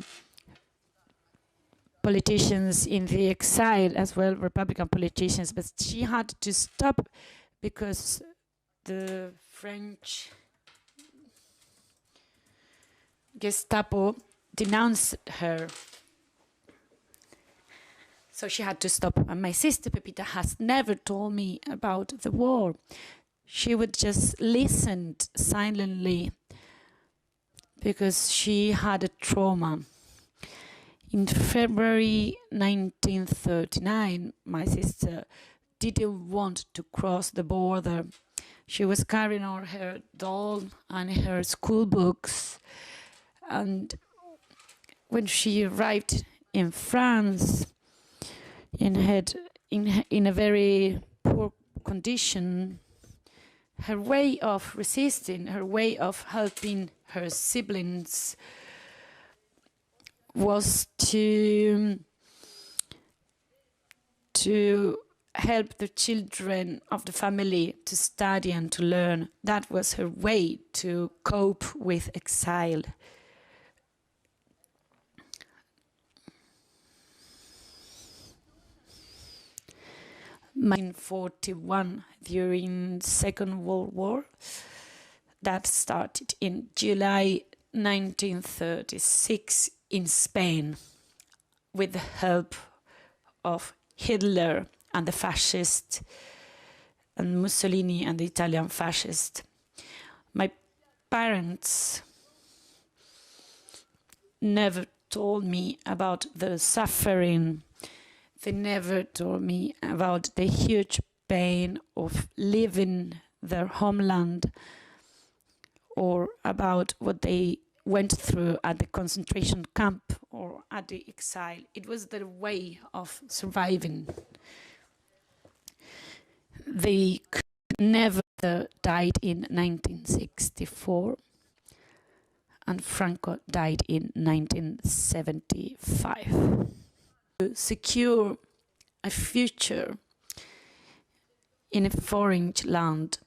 Speaker 2: politicians in the exile as well, Republican politicians, but she had to stop because the French Gestapo denounced her. So she had to stop. And my sister Pepita has never told me about the war. She would just listen silently because she had a trauma. In February 1939, my sister didn't want to cross the border. She was carrying on her doll and her school books. And when she arrived in France, in a very poor condition, her way of resisting, her way of helping her siblings was to help the children of the family to study and to learn. That was her way to cope with exile. In 1941, during Second World War, that started in July 1936 in Spain, with the help of Hitler and the fascists, and Mussolini and the Italian fascists. My parents never told me about the suffering. They never told me about the huge pain of leaving their homeland or about what they went through at the concentration camp or at the exile. It was their way of surviving. They could never died in 1964, and Franco died in 1975. To secure a future in a foreign land,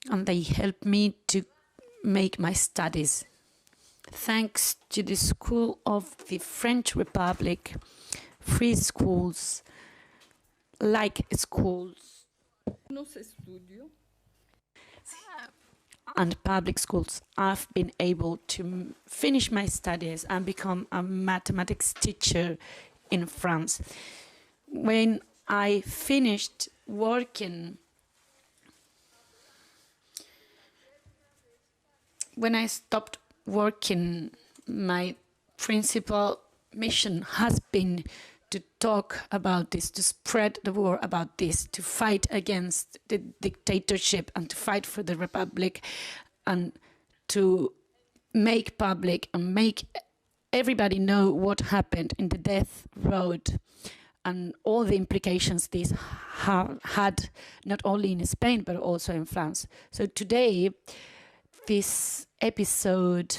Speaker 2: and they helped me to make my studies. Thanks to the School of the French Republic, free schools, like schools, and public schools, I've been able to finish my studies and become a mathematics teacher in France. When I finished working, when I stopped working, my principal mission has been to talk about this, to spread the word about this, to fight against the dictatorship and to fight for the republic, and to make public and make everybody know what happened in the death road and all the implications this had, not only in Spain but also in France. So today, this episode,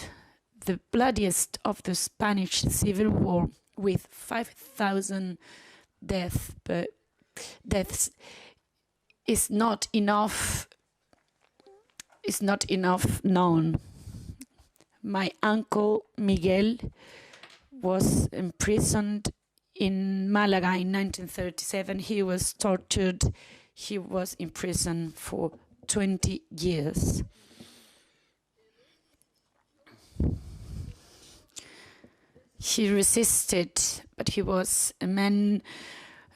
Speaker 2: the bloodiest of the Spanish Civil War, with 5,000 deaths, is not enough known. My uncle Miguel was imprisoned in Malaga in 1937. He was tortured. He was in prison for 20 years. He resisted, but he was a man,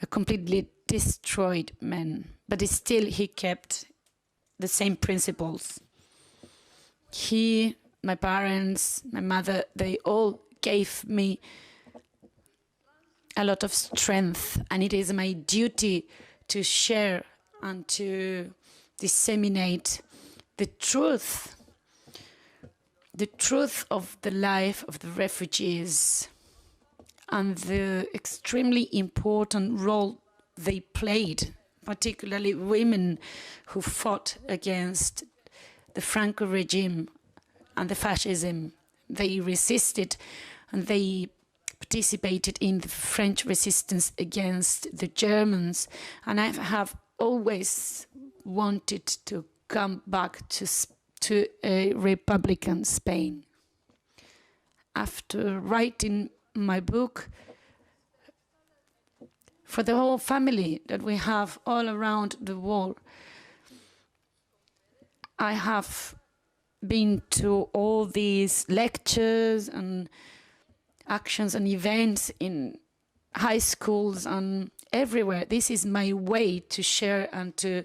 Speaker 2: a completely destroyed man. But still he kept the same principles. He, my parents, my mother, they all gave me a lot of strength, and it is my duty to share and to disseminate the truth of the life of the refugees and the extremely important role they played, particularly women who fought against the Franco regime and the fascism. They resisted and they participated in the French resistance against the Germans, and I have always wanted to come back to a Republican Spain. After writing my book, for the whole family that we have all around the world, I have been to all these lectures and actions and events in high schools and everywhere. This is my way to share and to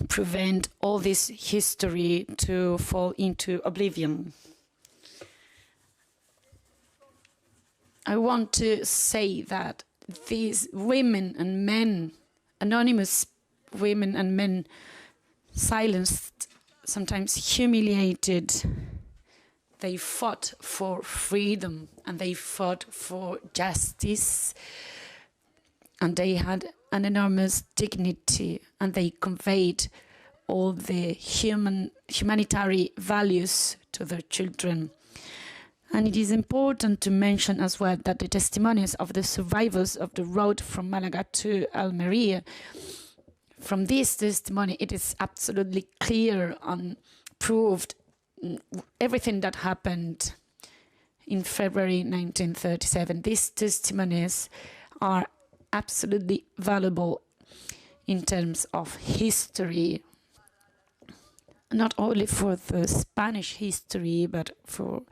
Speaker 2: prevent all this history to fall into oblivion. I want to say that these women and men, anonymous women and men, silenced, sometimes humiliated, they fought for freedom and they fought for justice, and they had an enormous dignity, and they conveyed all the humanitarian values to their children. And it is important to mention as well that the testimonies of the survivors of the road from Malaga to Almería, from this testimony, it is absolutely clear and proved everything that happened in February 1937. These testimonies are absolutely valuable in terms of history, not only for the Spanish history, but for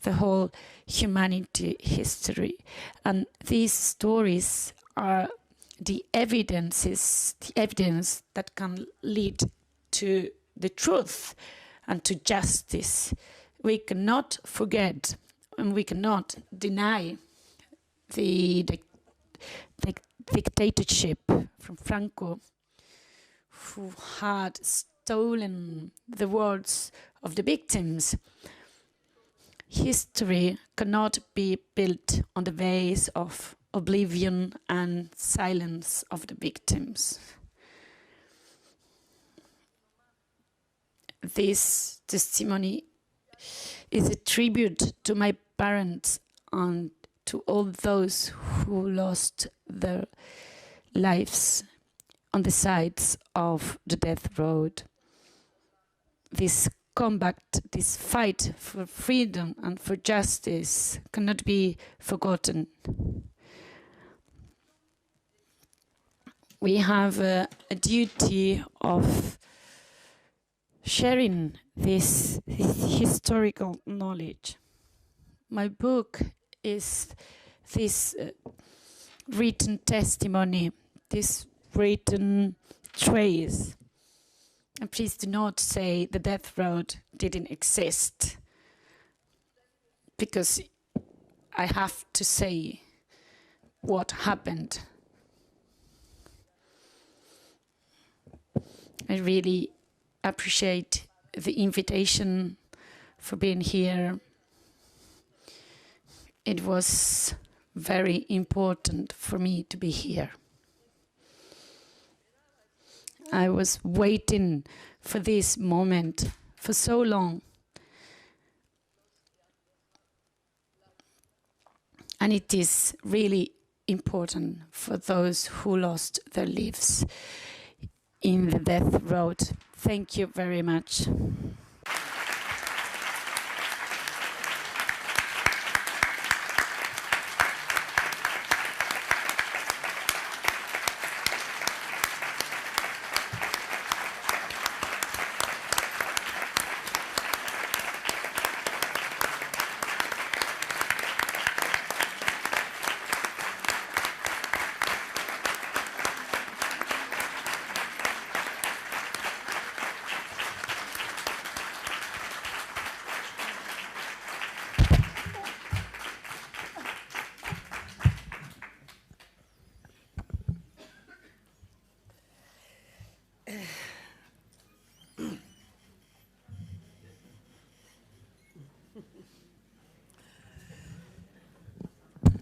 Speaker 2: the whole humanity history. And these stories are the evidence that can lead to the truth and to justice. We cannot forget and we cannot deny the dictatorship from Franco, who had stolen the words of the victims. History cannot be built on the base of oblivion and silence of the victims. This testimony is a tribute to my parents and to all those who lost their lives on the sides of the death road. This combat, this fight for freedom and for justice cannot be forgotten. We have a duty of sharing this historical knowledge. My book is this written testimony this written trace. And please do not say the death row didn't exist, because I have to say what happened. I really appreciate the invitation for being here. It was very important for me to be here. I was waiting for this moment for so long. And it is really important for those who lost their lives in the death road. Thank you very much.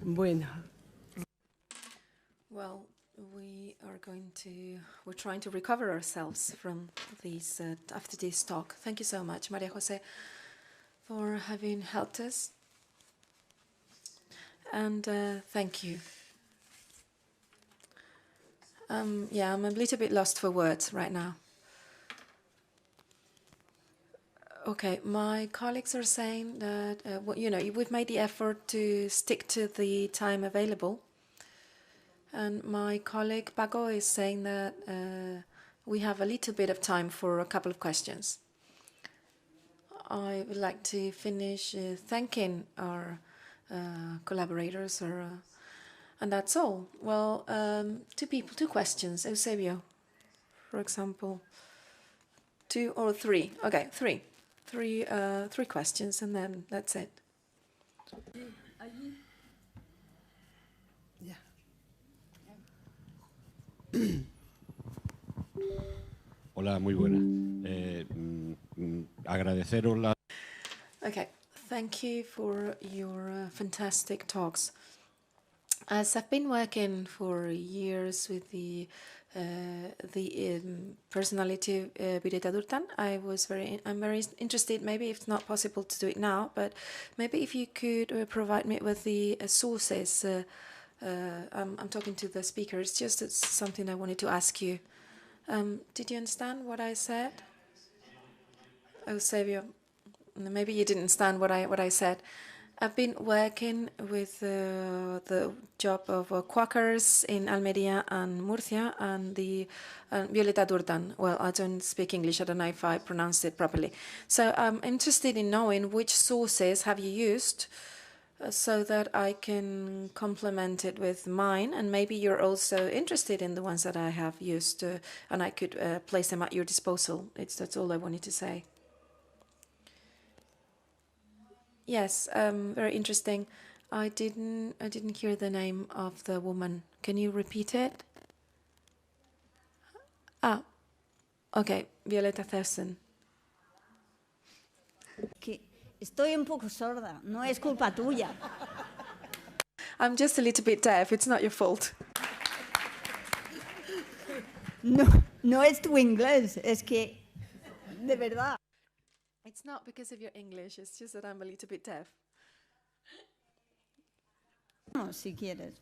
Speaker 1: Bueno.
Speaker 4: Well, we're trying to recover ourselves from these, after this talk. Thank you so much, María José, for having helped us. And thank you. Yeah, I'm a little bit lost for words right now. Okay, my colleagues are saying that, we've made the effort to stick to the time available. And my colleague Paco is saying that we have a little bit of time for a couple of questions. I would like to finish thanking our collaborators, and that's all. Well, two questions. Eusebio, for example. 2 or 3? Okay, 3. Three questions, and then that's it.
Speaker 1: Yeah.
Speaker 6: Hola, muy buena. Agradeceros la...
Speaker 4: Okay, thank you for your fantastic talks. As I've been working for years with the personality Violeta Durtan, I'm very interested, maybe if it's not possible to do it now, but maybe if you could provide me with the sources. I'm talking to the speakers, just it's something I wanted to ask you. Did you understand what I said? Eusebio, maybe you didn't understand what I said. I've been working with the job of Quakers in Almería and Murcia, and the Violeta Durtan. Well, I don't speak English. I don't know if I pronounced it properly. So I'm interested in knowing which sources have you used so that I can complement it with mine, and maybe you're also interested in the ones that I have used, and I could place them at your disposal. That's all I wanted to say. Yes, very interesting. I didn't hear the name of the woman. Can you repeat it? Okay, Violeta Thurston.
Speaker 7: Estoy un poco sorda, no es culpa tuya.
Speaker 4: I'm just a little bit deaf, it's not your fault.
Speaker 7: No es tu inglés, es que, de verdad.
Speaker 4: It's not because of your English, it's just that I'm a little bit deaf.
Speaker 7: No, si quieres.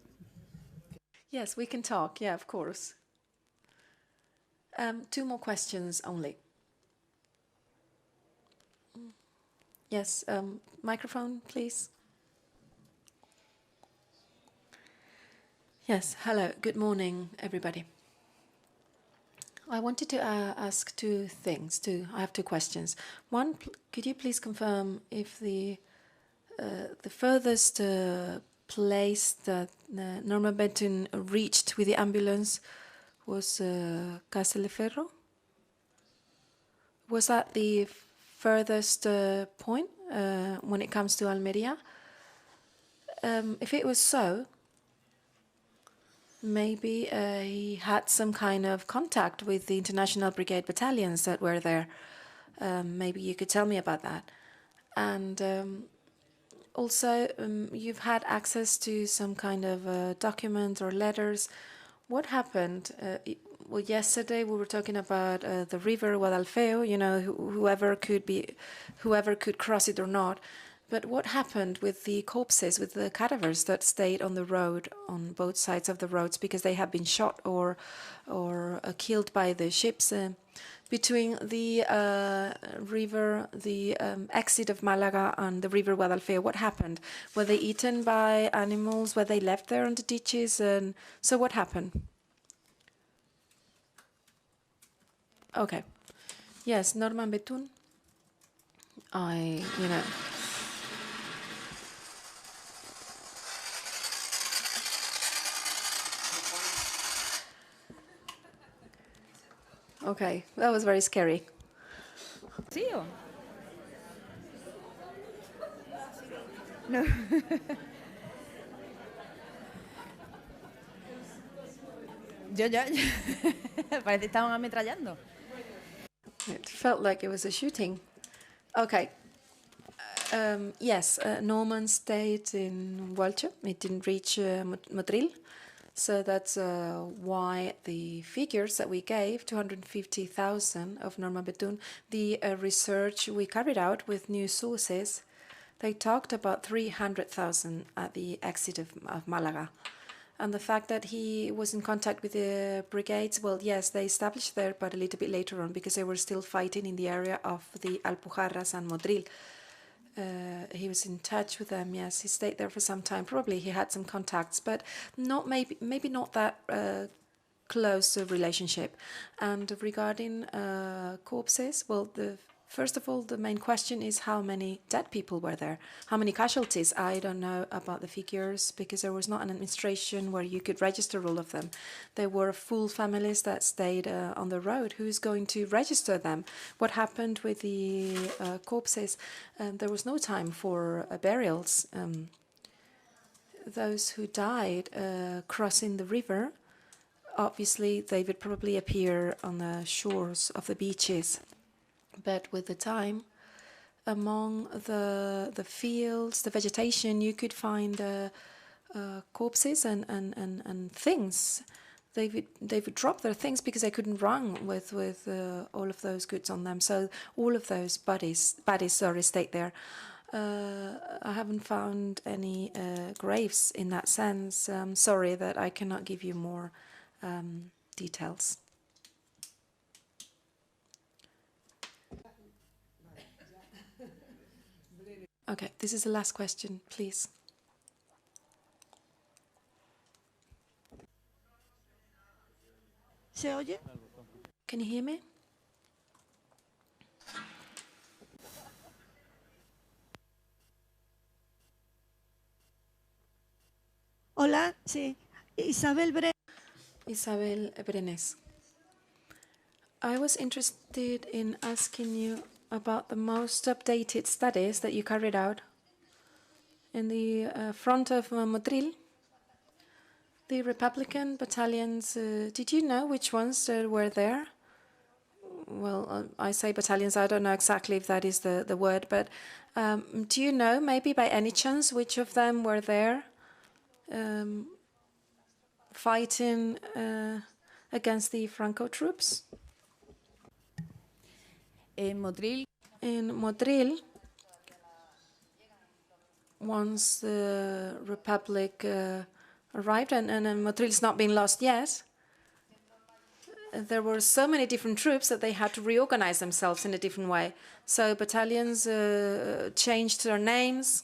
Speaker 4: Yes, we can talk, yeah, of course. 2 more questions only. Yes, microphone, please. Yes, hello, good morning, everybody. I wanted to ask 2 things. I have 2 questions. One, could you please confirm if the furthest place that Norma Benton reached with the ambulance was Castelleferro. Was that the furthest point when it comes to Almería? If it was so, maybe he had some kind of contact with the International Brigade battalions that were there. Maybe you could tell me about that. And also, you've had access to some kind of documents or letters. What happened? Well, yesterday we were talking about the river Guadalfeo. You know, whoever could cross it or not. But what happened with the corpses, with the cadavers that stayed on the road, on both sides of the roads, because they have been shot or killed by the ships? Between the river, the exit of Malaga and the river Guadalfeo, what happened? Were they eaten by animals? Were they left there on the ditches? And so what happened? Okay. Yes, Norman Betún. Okay, that was very scary.
Speaker 8: ¿Sí o? No. Yo. Parece que estaban ametrallando.
Speaker 4: It felt like it was a shooting. Okay. Yes, Norman stayed in Elche. It didn't reach Motril. So that's why the figures that we gave, 250,000 of Norma Betún, the research we carried out with new sources, they talked about 300,000 at the exit of Malaga. And the fact that he was in contact with the brigades, well, yes, they established there, but a little bit later on, because they were still fighting in the area of the Alpujarras and Motril. He was in touch with them. Yes, he stayed there for some time. Probably he had some contacts, but maybe not that close a relationship. And regarding corpses, well, first of all, the main question is how many dead people were there? How many casualties? I don't know about the figures because there was not an administration where you could register all of them. There were full families that stayed on the road. Who's going to register them? What happened with the corpses? There was no time for burials. Those who died crossing the river, obviously they would probably appear on the shores of the beaches. But with the time, among the fields, the vegetation, you could find corpses and things. They would drop their things because they couldn't run with all of those goods on them. So all of those bodies stayed there. I haven't found any graves in that sense. I'm sorry that I cannot give you more details. Okay, this is the last question, please.
Speaker 7: ¿Se oye?
Speaker 4: Can you hear me?
Speaker 7: Hola, sí. Isabel
Speaker 4: Brenes. I was interested in asking you about the most updated studies that you carried out in the front of Motril, the Republican battalions. Did you know which ones were there? Well, I say battalions, I don't know exactly if that is the word, but do you know maybe by any chance which of them were there fighting against the Franco troops?
Speaker 8: In
Speaker 4: Motril, once the Republic arrived, and Motril's not been lost yet, there were so many different troops that they had to reorganize themselves in a different way. So battalions changed their names,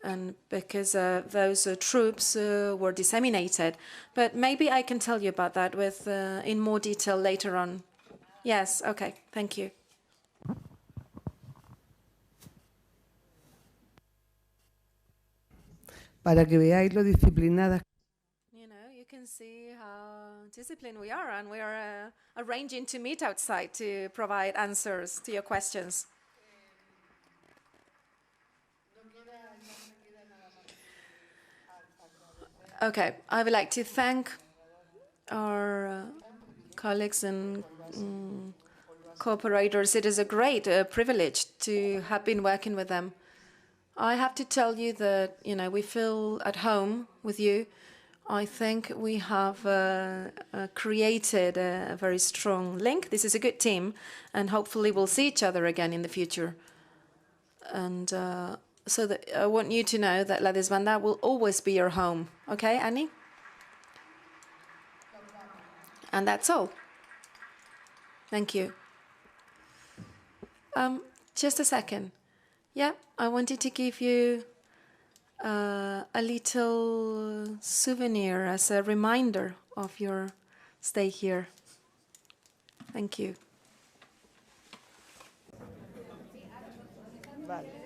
Speaker 4: and because those troops were disseminated. But maybe I can tell you about that with in more detail later on. Yes, okay, thank you.
Speaker 1: para que veáis lo disciplinadas.
Speaker 4: You know, you can see how disciplined we are, and we are arranging to meet outside to provide answers to your questions. Okay, I would like to thank our colleagues and cooperators. It is a great privilege to have been working with them. I have to tell you that, you know, we feel at home with you. I think we have created a very strong link. This is a good team, and hopefully we'll see each other again in the future. And so that I want you to know that La Desbandá will always be your home. Okay, Annie? And that's all. Thank you. Just a second. Yeah, I wanted to give you a little souvenir as a reminder of your stay here. Thank you.
Speaker 1: Vale.